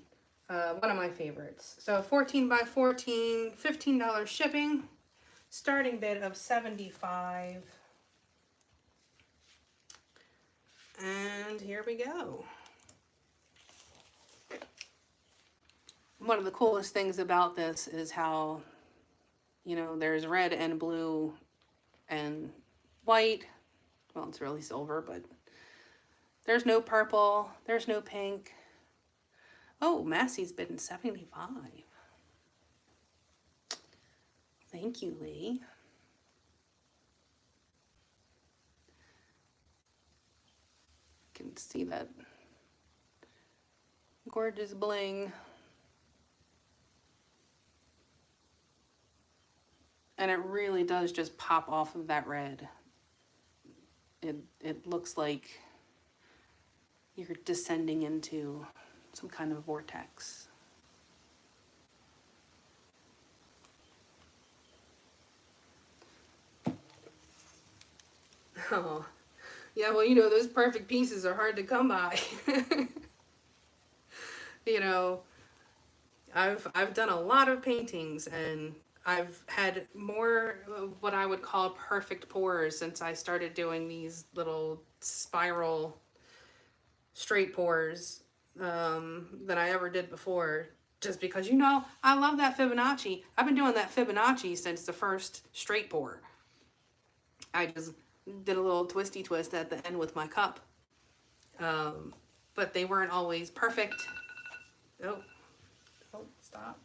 One of my favorites. So 14 by 14, $15 shipping, starting bid of $75. And here we go. One of the coolest things about this is how, you know, there's red and blue and white. Well, it's really silver, but there's no purple. There's no pink. Oh, Massey's bid in $75. Thank you, Lee. You can see that gorgeous bling. And it really does just pop off of that red. It looks like you're descending into some kind of vortex. Oh, yeah, well, you know, those perfect pieces are hard to come by. You know, I've done a lot of paintings, and I've had more of what I would call perfect pours since I started doing these little spiral straight pours than I ever did before. Just because, you know, I love that Fibonacci. I've been doing that Fibonacci since the first straight pour. I just did a little twisty twist at the end with my cup. But they weren't always perfect. Oh, stop.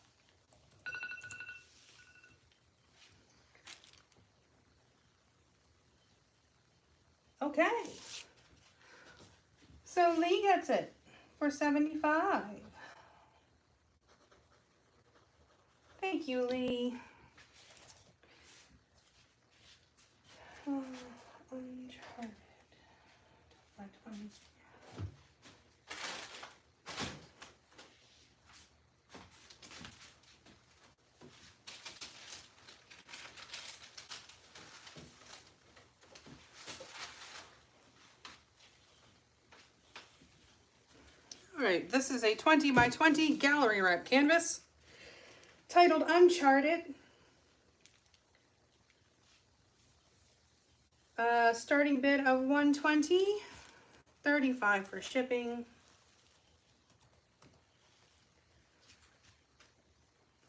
Okay. So Lee gets it for $75. Thank you, Lee. Uncharted. All right, this is a 20 by 20 gallery wrap canvas titled Uncharted. Starting bid of $120, $35 for shipping.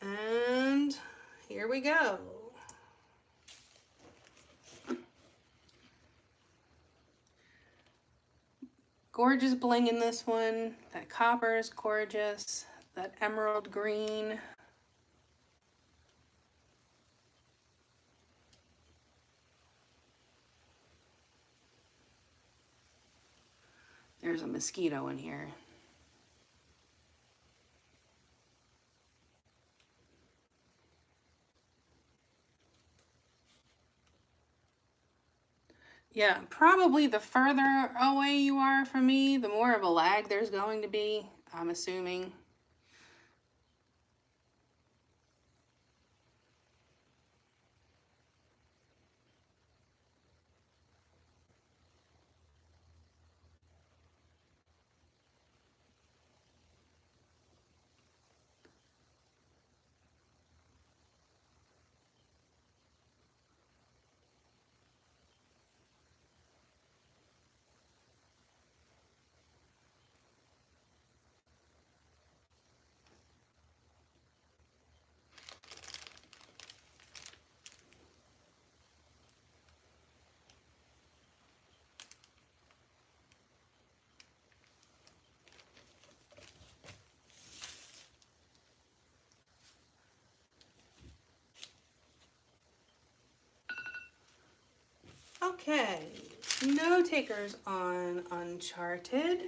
And here we go. Gorgeous bling in this one. That copper is gorgeous. That emerald green. There's a mosquito in here. Yeah, probably the further away you are from me, the more of a lag there's going to be, I'm assuming. Okay, no takers on Uncharted.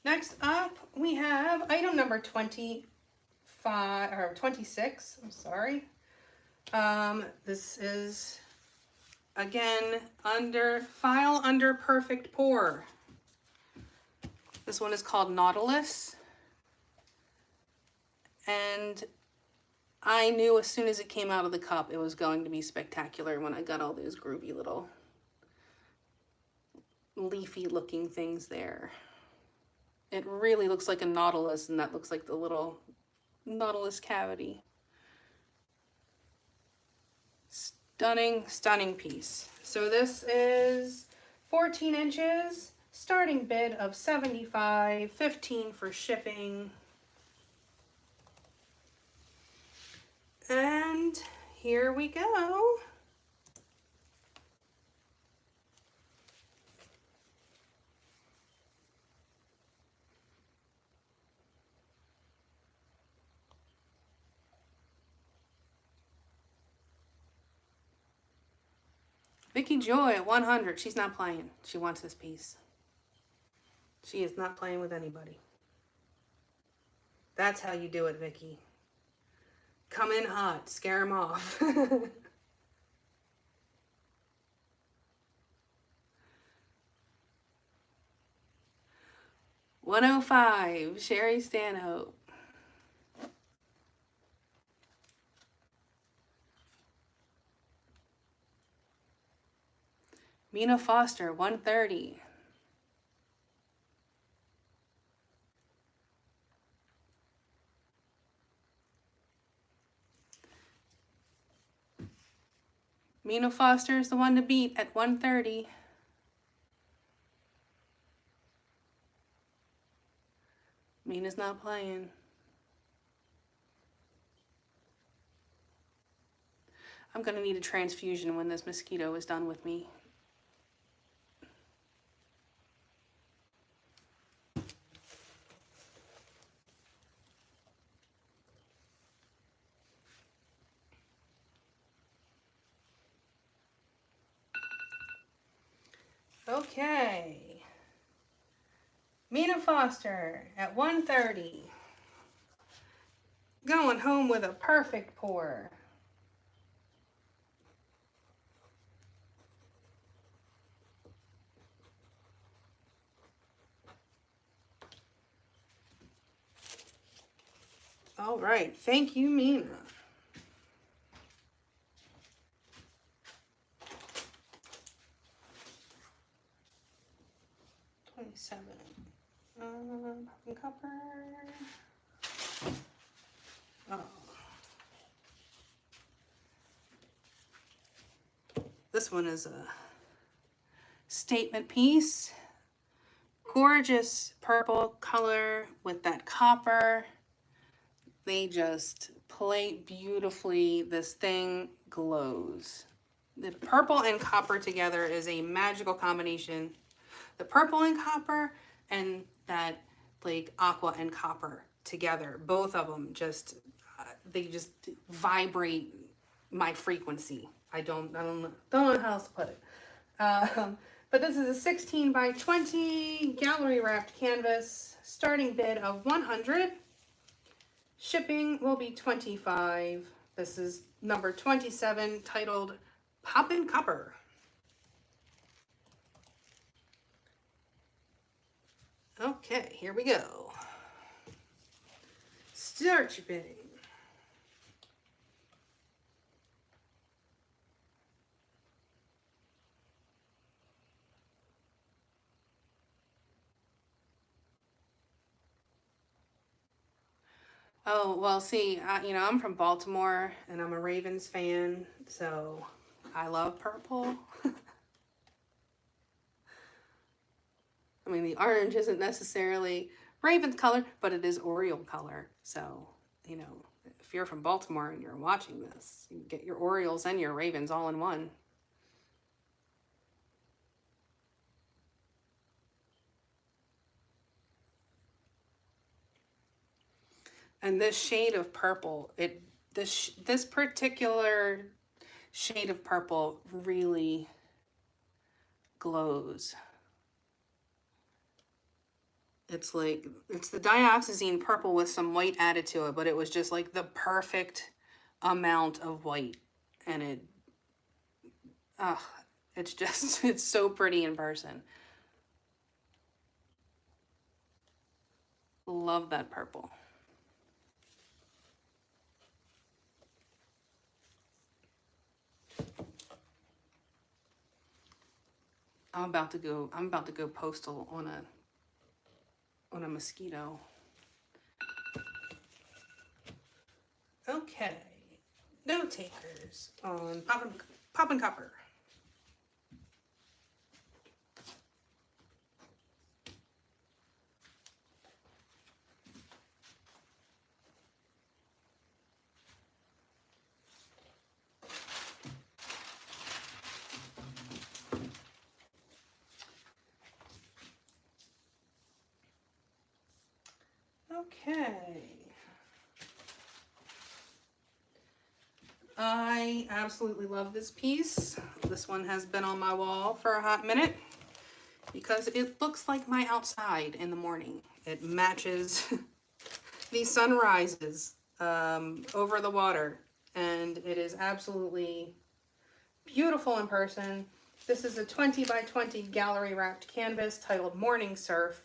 Next up, we have item number 25 or 26. I'm sorry. This is again file under perfect pour. This one is called Nautilus, and I knew as soon as it came out of the cup it was going to be spectacular when I got all those groovy little leafy looking things there. It really looks like a nautilus, and that looks like the little nautilus cavity. Stunning, stunning piece. So this is 14 inches, starting bid of $75, $15 for shipping. And here we go. Vicky Joy at 100. She's not playing. She wants this piece. She is not playing with anybody. That's how you do it, Vicky. Come in hot. Scare them off. 105. Sherry Stanhope. Mina Foster, 130. Mina Foster is the one to beat at 130. Mina's not playing. I'm gonna need a transfusion when this mosquito is done with me. Okay, Mina Foster at 130. Going home with a perfect pour. All right, thank you, Mina. Copper. Oh. This one is a statement piece. Gorgeous purple color with that copper. They just play beautifully. This thing glows. The purple and copper together is a magical combination. The purple and copper and that like aqua and copper together, both of them just they just vibrate my frequency. I don't know how else to put it. But this is a 16 by 20 gallery wrapped canvas, starting bid of 100. Shipping will be 25. This is number 27, titled Poppin' Copper. Okay, here we go. Start your bidding. Oh, well, see, you know, I'm from Baltimore and I'm a Ravens fan, so I love purple. I mean, the orange isn't necessarily Ravens color, but it is Oriole color. So, you know, if you're from Baltimore and you're watching this, you get your Orioles and your Ravens all in one. And this shade of purple, this particular shade of purple really glows. It's like, it's the dioxazine purple with some white added to it, but it was just like the perfect amount of white. And it, it's just, it's so pretty in person. Love that purple. I'm about to go postal on a mosquito. Okay, note takers on Poppin' Copper. Okay. I absolutely love this piece. This one has been on my wall for a hot minute because it looks like my outside in the morning. It matches the sunrises over the water, and it is absolutely beautiful in person. This is a 20 by 20 gallery wrapped canvas titled Morning Surf.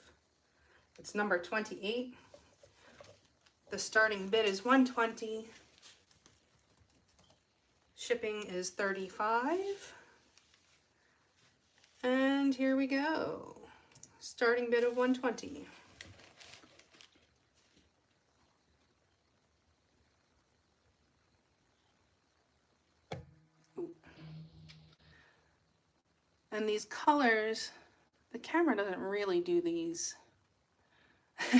It's number 28. The starting bid is $120. Shipping is $35. And here we go. Starting bid of $120. Ooh. And these colors, the camera doesn't really do these.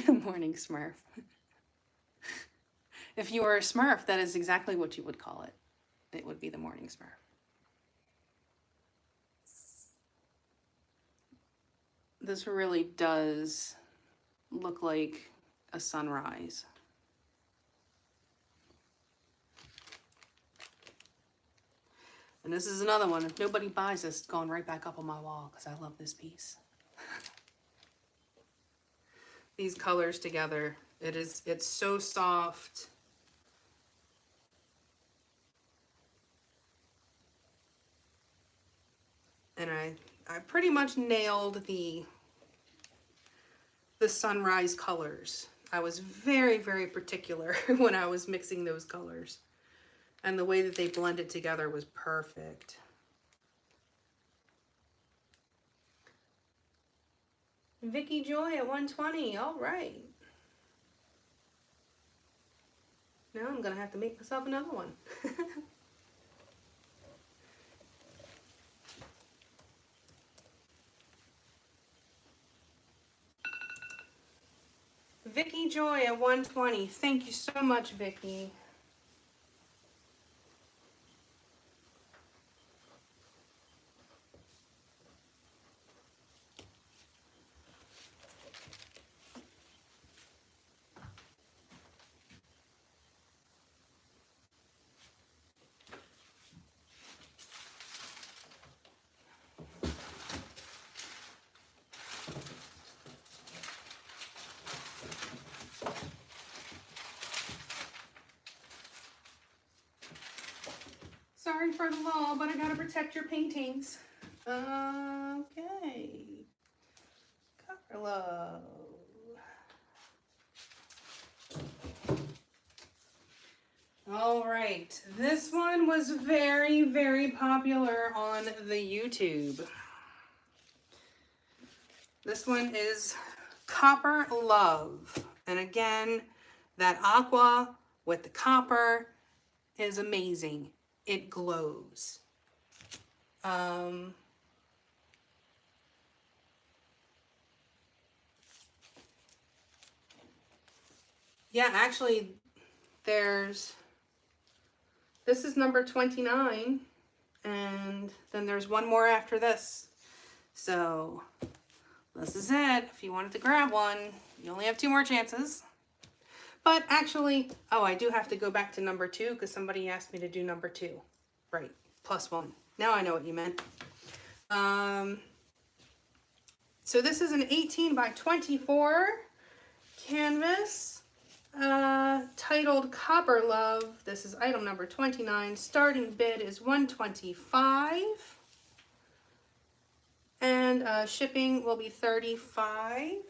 Morning Smurf. If you were a Smurf, that is exactly what you would call it. It would be the Morning Smurf. This really does look like a sunrise. And this is another one. If nobody buys this, it's going right back up on my wall because I love this piece. These colors together, it's so soft. And I pretty much nailed the sunrise colors. I was very, very particular when I was mixing those colors. And the way that they blended together was perfect. Vicky Joy at 120, all right. Now I'm gonna have to make myself another one. Vicky Joy at 120. Thank you so much, Vicky. Sorry for the lull, but I gotta protect your paintings. Okay. Carlo. All right. This one was very, very popular on the YouTube. This one is Copper Love. And again, that aqua with the copper is amazing. It glows. Yeah, actually, this is number 29, and then there's one more after this. So this is it. If you wanted to grab one, you only have 2 more chances. But actually, oh, I do have to go back to number 2 because somebody asked me to do number 2. Right, +1. Now I know what you meant. So this is an 18 by 24 canvas titled Copper Love. This is item number 29. Starting bid is $125. And shipping will be $35.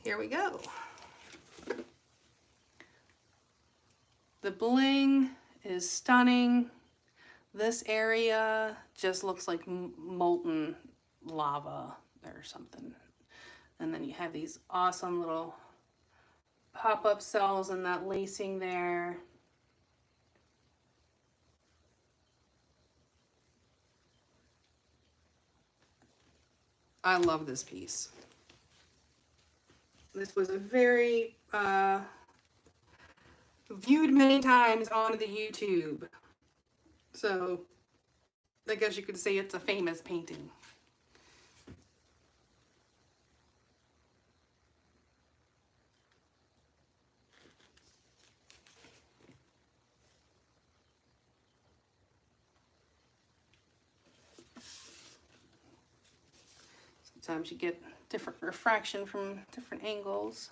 Here we go. The bling is stunning. This area just looks like molten lava or something. And then you have these awesome little pop-up cells and that lacing there. I love this piece. This was a very viewed many times on the YouTube. So I guess you could say it's a famous painting. Sometimes you get different refraction from different angles.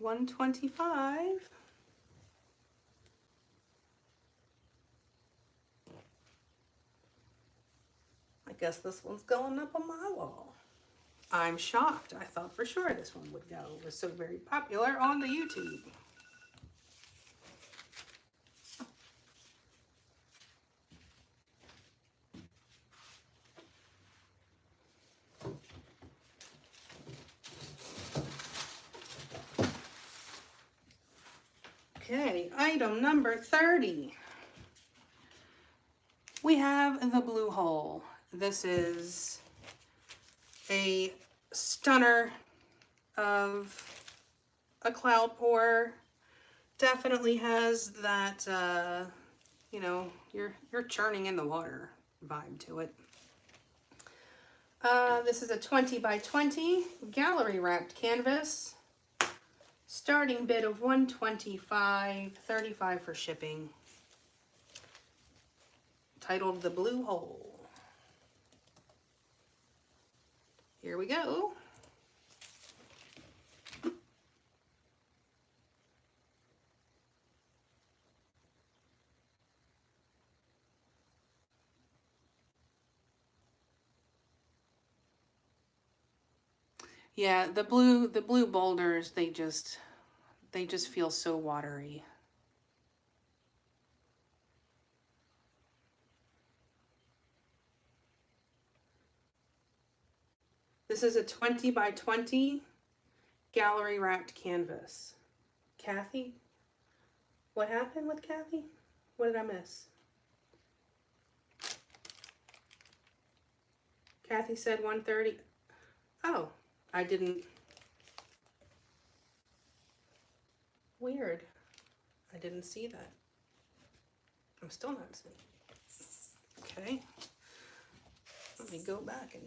$125. I guess this one's going up on my wall. I'm shocked. I thought for sure this one would go. It was so very popular on the YouTube. Okay, item number 30. We have the blue hole. This is a stunner of a cloud pour. Definitely has that, you know, you're churning in the water vibe to it. This is a 20 by 20 gallery wrapped canvas. Starting bid of $125, $35 for shipping. Titled The Blue Hole. Here we go. Yeah, the blue boulders, they just feel so watery. This is a 20 by 20 gallery wrapped canvas. Kathy? What happened with Kathy? What did I miss? Kathy said 130. Oh, I didn't. Weird. I didn't see that. I'm still not seeing it. Okay. Let me go back and...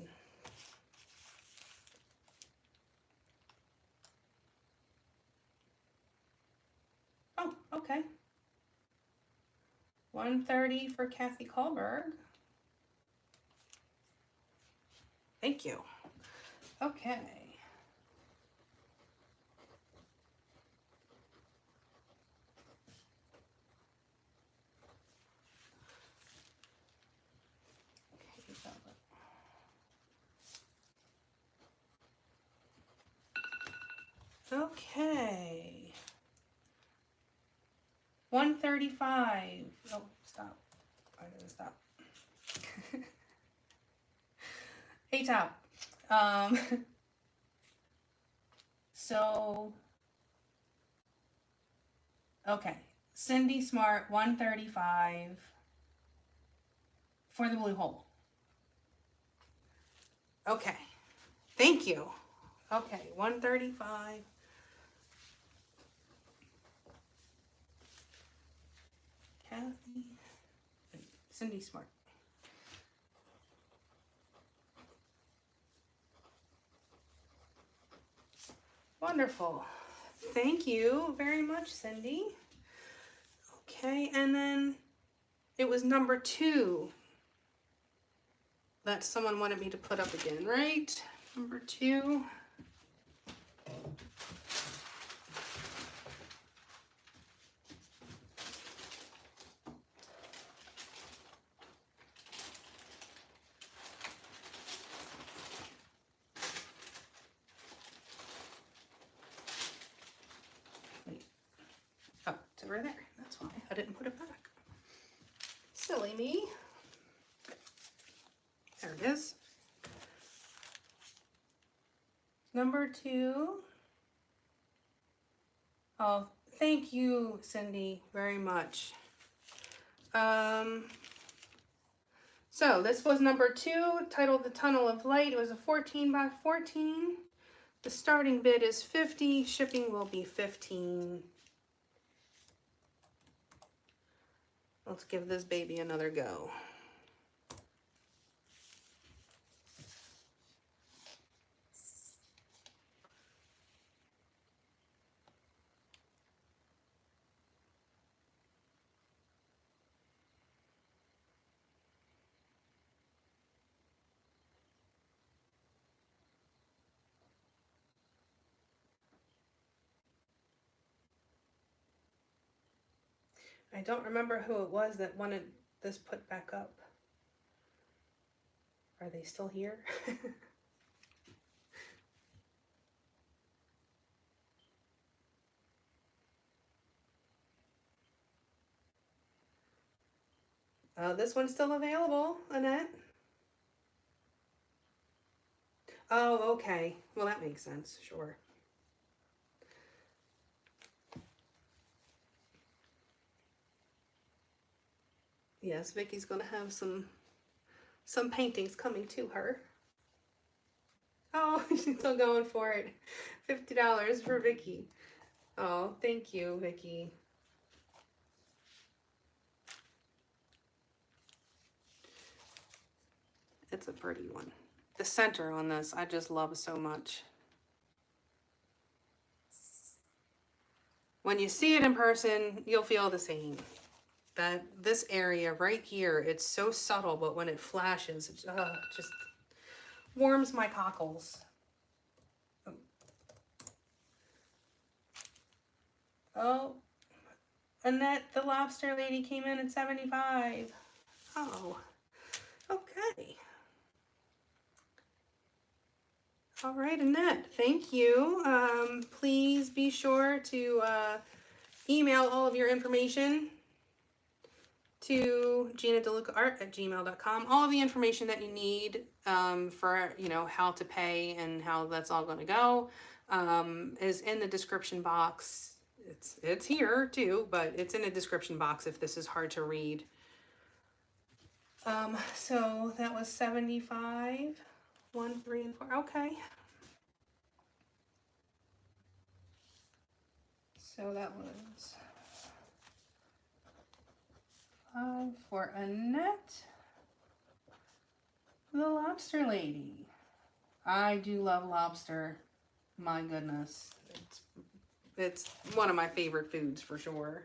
Oh, okay. 130 for Kathy Kohlberg. Thank you. Okay. Okay. 135. Oh, stop. I didn't stop. Hey, top. So, okay. Cindy Smart, 135 for the blue hole. Okay. Thank you. Okay, 135. Kathy. Cindy Smart. Wonderful. Thank you very much, Cindy. Okay, and then it was number 2 that someone wanted me to put up again, right? Number 2. Oh, it's over there. That's why I didn't put it back. Silly me. There it is. Number 2. Oh, thank you, Cindy, very much. So this was number 2, titled The Tunnel of Light. It was a 14 by 14. The starting bid is 50. Shipping will be 15. Let's give this baby another go. I don't remember who it was that wanted this put back up. Are they still here? This one's still available, Annette. Oh, okay. Well, that makes sense. Sure. Yes, Vicky's going to have some paintings coming to her. Oh, she's still going for it. $50 for Vicky. Oh, thank you, Vicky. It's a pretty one. The center on this, I just love so much. When you see it in person, you'll feel the same. That this area right here, it's so subtle, but when it flashes, it just warms my cockles. Oh, Annette, the lobster lady came in at 75. Oh, okay. All right, Annette, thank you. Please be sure to email all of your information to Gina DeLuca Art at gmail.com. All of the information that you need for, you know, how to pay and how that's all going to go is in the description box. It's here too, but it's in the description box if this is hard to read. So that was 75, 1, 3, and 4. Okay. So that was 5 for Annette, the lobster lady. I do love lobster. My goodness, it's one of my favorite foods for sure.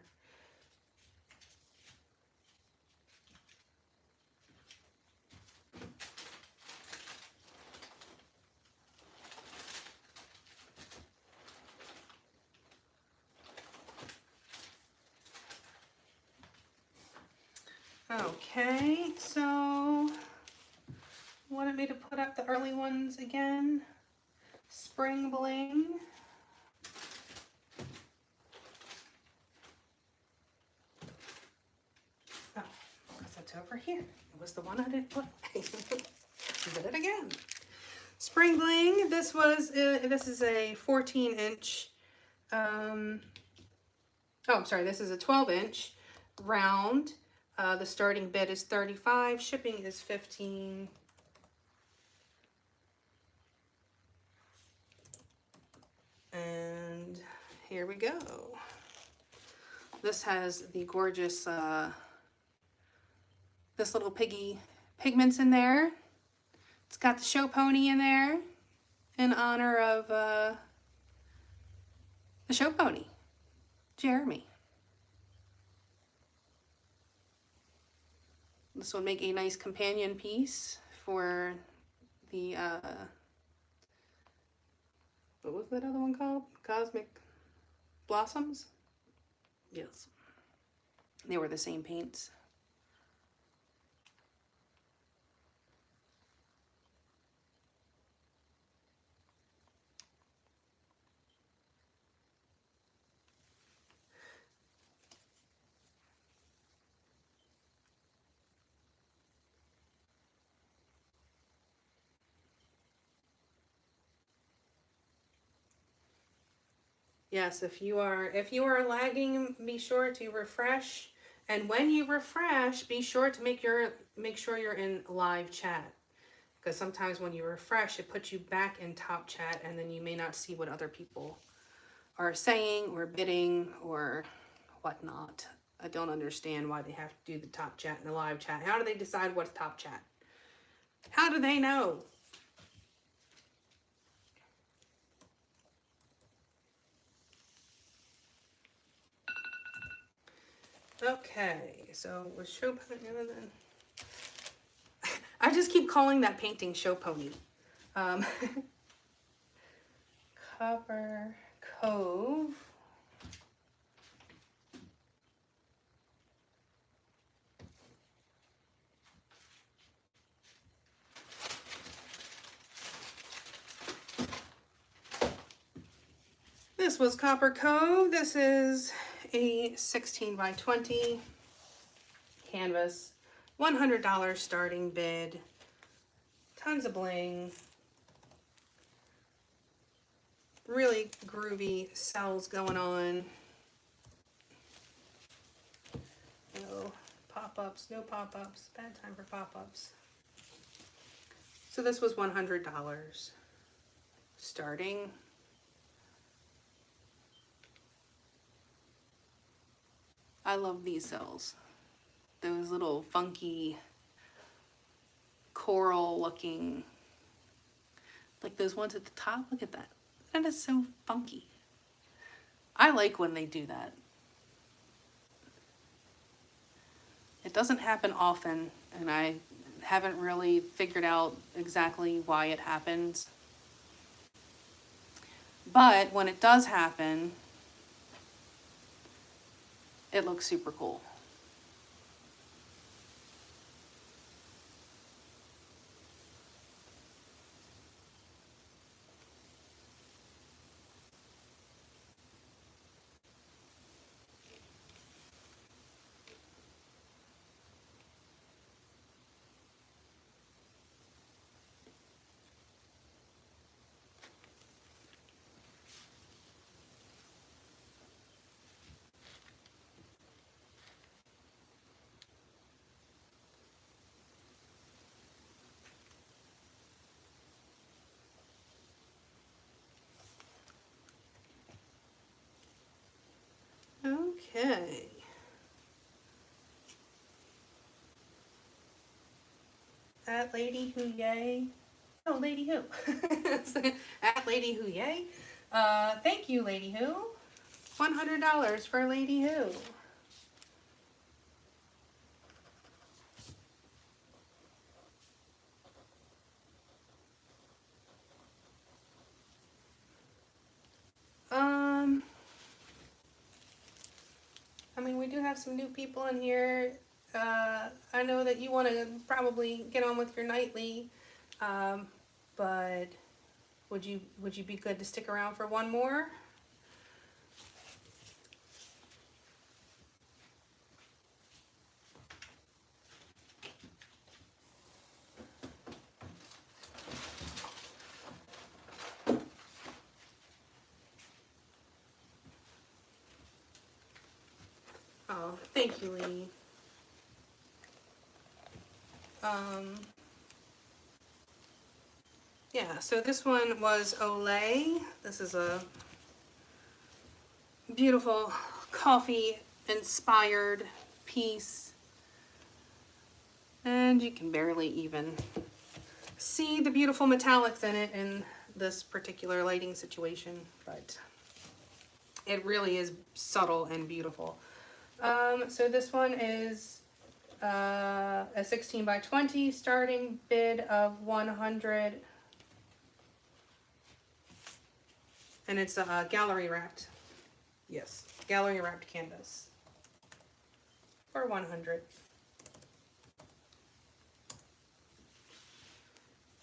Okay, so wanted me to put up the early ones again. Spring Bling. Oh, because that's over here. It was the one I didn't put. Did it again. Spring Bling. This is a 14-inch. Oh, I'm sorry. This is a 12-inch round. The starting bid is $35. Shipping is $15. And here we go. This has the gorgeous, this little piggy pigments in there. It's got the show pony in there in honor of the show pony, Jeremy. This will make a nice companion piece for the, what was that other one called? Cosmic Blossoms? Yes. They were the same paints. Yes, if you are lagging, be sure to refresh. And when you refresh, be sure to make sure you're in live chat. Because sometimes when you refresh, it puts you back in top chat, and then you may not see what other people are saying or bidding or whatnot. I don't understand why they have to do the top chat and the live chat. How do they decide what's top chat? How do they know? Okay, so with show pony, I just keep calling that painting show pony. Copper Cove. This was Copper Cove. This is a 16 by 20 canvas, $100 starting bid, tons of bling, really groovy cells going on. No pop-ups, no pop-ups, bad time for pop-ups. So this was $100 starting. I love these cells. Those little funky coral looking, like those ones at the top. Look at that. That is so funky. I like when they do that. It doesn't happen often, and I haven't really figured out exactly why it happens. But when it does happen, it looks super cool. Okay. At Lady Who Yay. Oh, Lady Who. At Lady Who Yay. Thank you, Lady Who. $100 for Lady Who. I mean, we do have some new people in here. I know that you want to probably get on with your nightly, but would you be good to stick around for one more? Oh, thank you, Lee. Yeah, so this one was Olay. This is a beautiful coffee-inspired piece. And you can barely even see the beautiful metallics in it in this particular lighting situation, but it really is subtle and beautiful. So this one is a 16 by 20, starting bid of 100, and it's a gallery wrapped. Yes, gallery wrapped canvas for 100.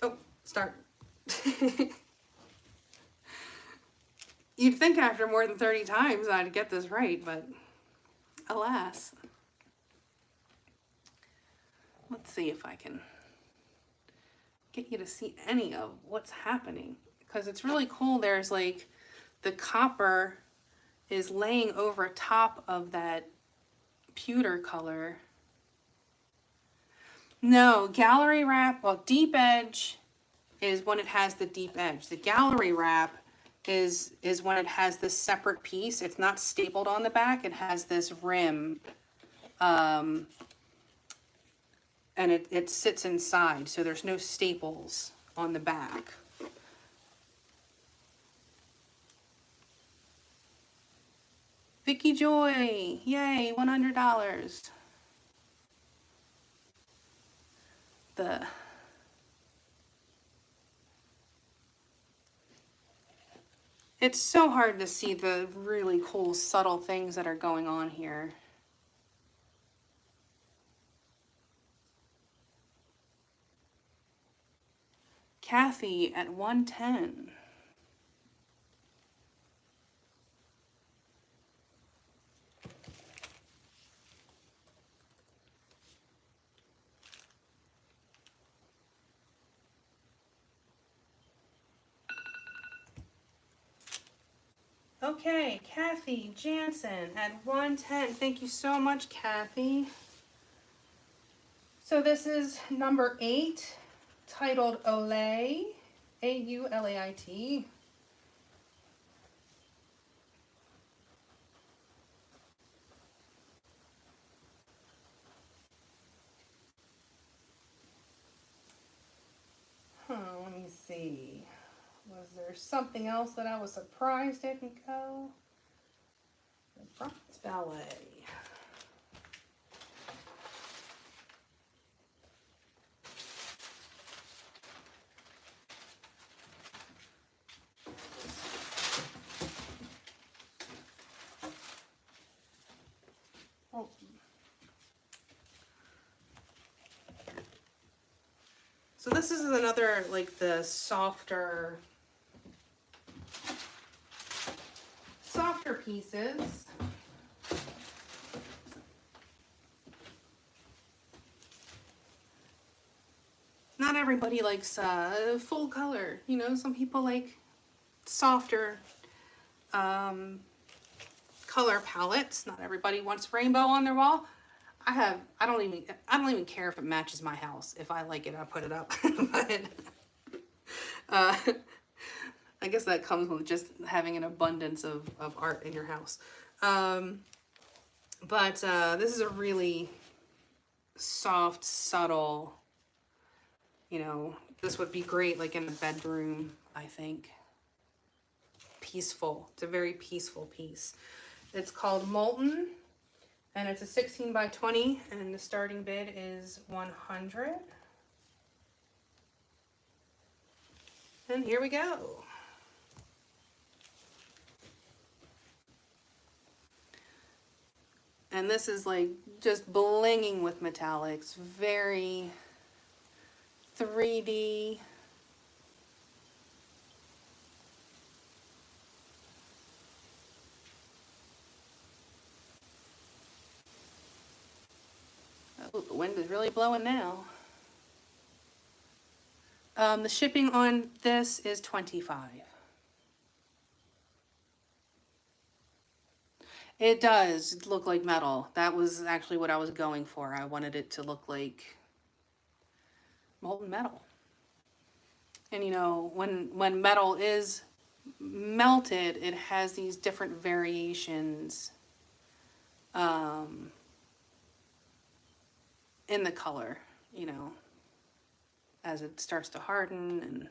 Oh, start. You'd think after more than 30 times I'd get this right, but alas. Let's see if I can get you to see any of what's happening, because it's really cool. There's like the copper is laying over top of that pewter color. No, gallery wrap, well, deep edge is when it has the deep edge. The gallery wrap is when it has this separate piece. It's not stapled on the back. It has this rim, and it sits inside, so there's no staples on the back. Vicky Joy, yay, $100. It's so hard to see the really cool subtle things that are going on here. Kathy at 110. Okay, Kathy Jansen at 110. Thank you so much, Kathy. So this is number 8, titled Olay, A-U-L-A-I-T. Let me see. Was there something else that I was surprised didn't go? It's Ballet. Oh. So this is another, like, the softer pieces. Not everybody likes full color, you know. Some people like softer color palettes. Not everybody wants rainbow on their wall. I don't even care if it matches my house. If I like it, I put it up. But I guess that comes with just having an abundance of art in your house. But this is a really soft, subtle, you know, this would be great like in a bedroom, I think. Peaceful. It's a very peaceful piece. It's called Molten, and it's a 16 by 20, and the starting bid is 100. And here we go. And this is like just blinging with metallics, very 3D. Oh, the wind is really blowing now. The shipping on this is $25. It does look like metal. That was actually what I was going for. I wanted it to look like molten metal. And you know, when metal is melted, it has these different variations in the color, you know, as it starts to harden. And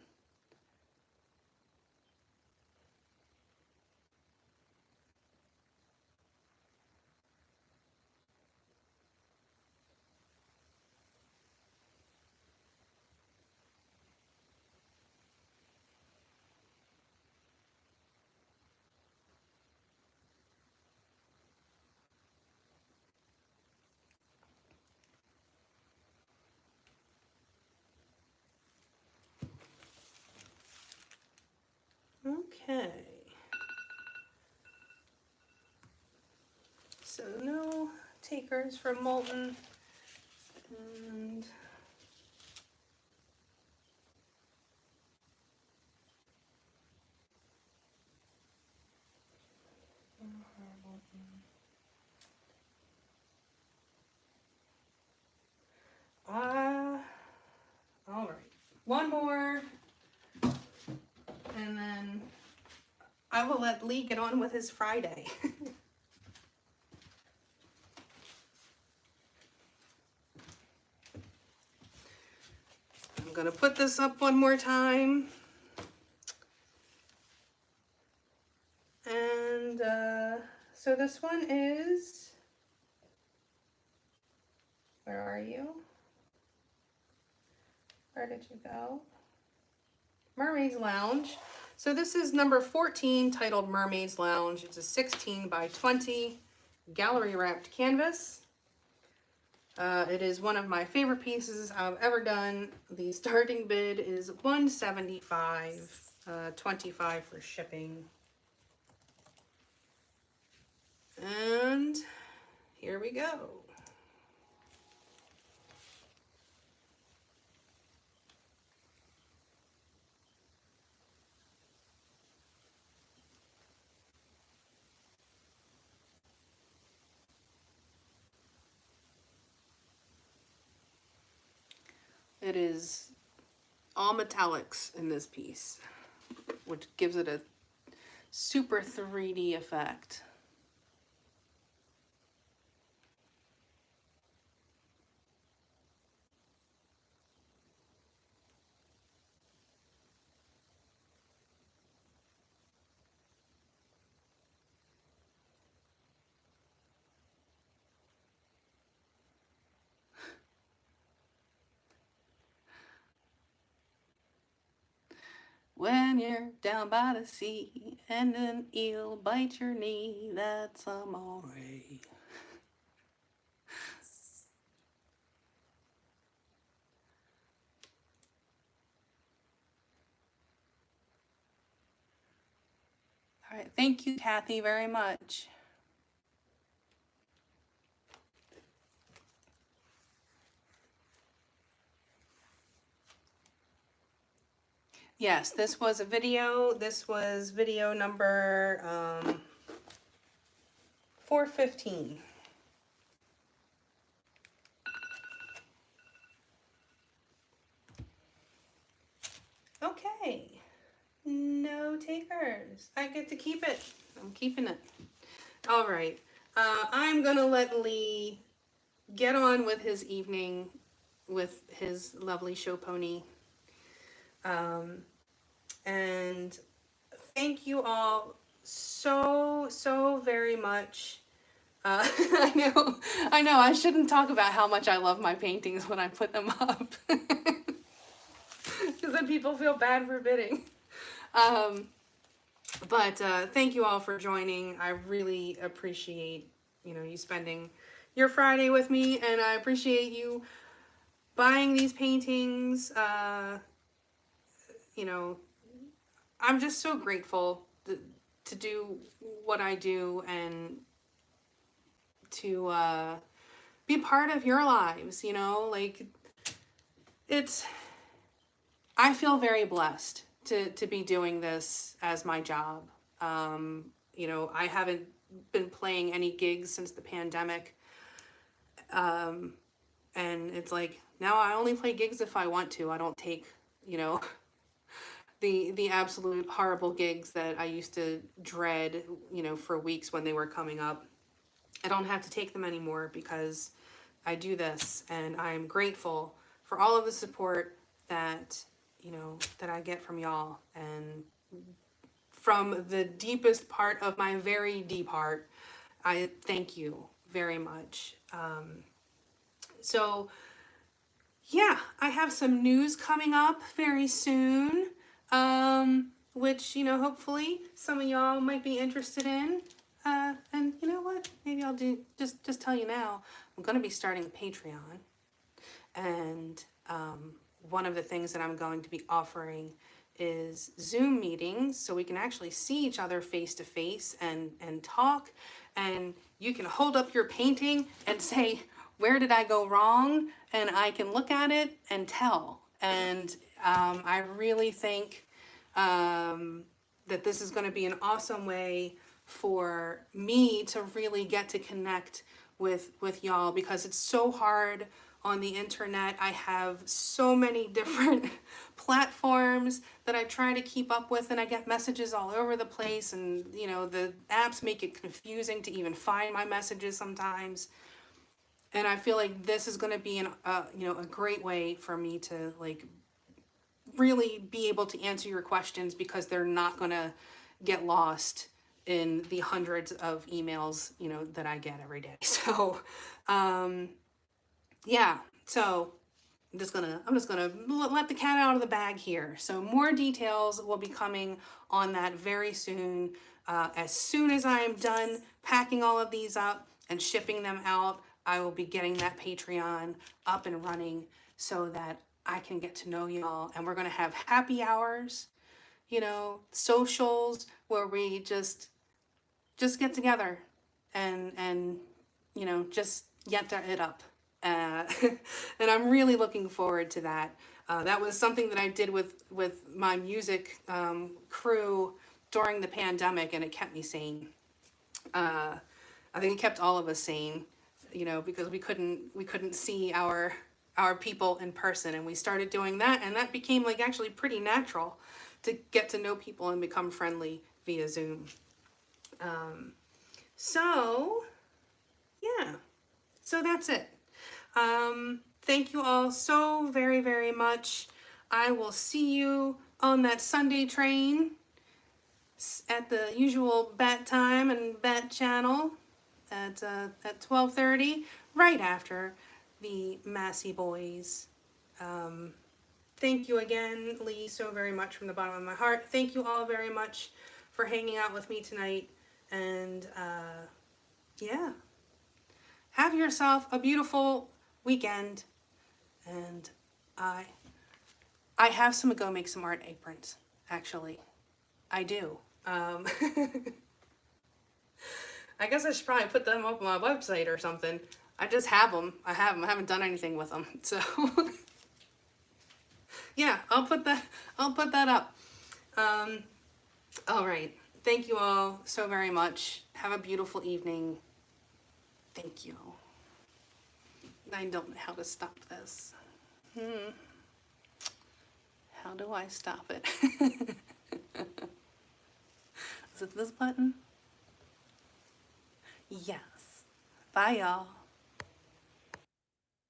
okay. So no takers from molten, and all right, one more, and then I will let Lee get on with his Friday. I'm gonna put this up one more time. And so this one is, where are you? Where did you go? Mermaid Lounge. So this is number 14, titled Mermaid Lounge. It's a 16 by 20 gallery wrapped canvas. It is one of my favorite pieces I've ever done. The starting bid is $175, $25 for shipping. And here we go. It is all metallics in this piece, which gives it a super 3D effect. When you're down by the sea and an eel bites your knee, that's amore. All right, thank you, Kathy, very much. Yes, this was a video. This was video number 415. Okay, no takers. I get to keep it. I'm keeping it. All right, I'm gonna let Lee get on with his evening with his lovely show pony. And thank you all so very much. I know, I shouldn't talk about how much I love my paintings when I put them up. Because then people feel bad for bidding. But thank you all for joining. I really appreciate, you spending your Friday with me, and I appreciate you buying these paintings. I'm just so grateful to do what I do and to be part of your lives, I feel very blessed to be doing this as my job. you know, I haven't been playing any gigs since the pandemic. And it's like, now I only play gigs if I want to. I don't take, you know, the absolute horrible gigs that I used to dread, you know, for weeks when they were coming up. I don't have to take them anymore because I do this, and I'm grateful for all of the support that, you know, that I get from y'all. And from the deepest part of my very deep heart, I thank you very much. So yeah, I have some news coming up very soon, which, you know, hopefully some of y'all might be interested in. And you know what? Maybe I'll do just tell you now. I'm going to be starting a Patreon, and one of the things that I'm going to be offering is Zoom meetings, so we can actually see each other face to face and talk, and you can hold up your painting and say, where did I go wrong? And I can look at it and tell. And I really think that this is going to be an awesome way for me to really get to connect with y'all, because it's so hard on the internet. I have so many different platforms that I try to keep up with, and I get messages all over the place, and you know, the apps make it confusing to even find my messages sometimes. And I feel like this is going to be you know, a great way for me to like really be able to answer your questions, because they're not going to get lost in the hundreds of emails, you know, that I get every day. So, yeah, so I'm just gonna let the cat out of the bag here. So more details will be coming on that very soon. As soon as I am done packing all of these up and shipping them out, I will be getting that Patreon up and running so that I can get to know y'all. And we're gonna have happy hours, you know, socials where we just get together and you know, just get it up. And I'm really looking forward to that. That was something that I did with my music crew during the pandemic, and it kept me sane. I think it kept all of us sane, you know, because we couldn't see our people in person, and we started doing that, and that became like actually pretty natural to get to know people and become friendly via Zoom. So yeah, so that's it. Thank you all so very, very much. I will see you on that Sunday train at the usual bat time and bat channel at 12:30, right after the Massey Boys. Thank you again, Lee, so very much from the bottom of my heart. Thank you all very much for hanging out with me tonight. And yeah, have yourself a beautiful weekend. And I have some go make some art aprons, actually. I do. I guess I should probably put them up on my website or something. I just have them. I haven't done anything with them. So yeah, I'll put that up. All right. Thank you all so very much. Have a beautiful evening. Thank you. I don't know how to stop this. How do I stop it? Is it this button? Yes. Bye, y'all.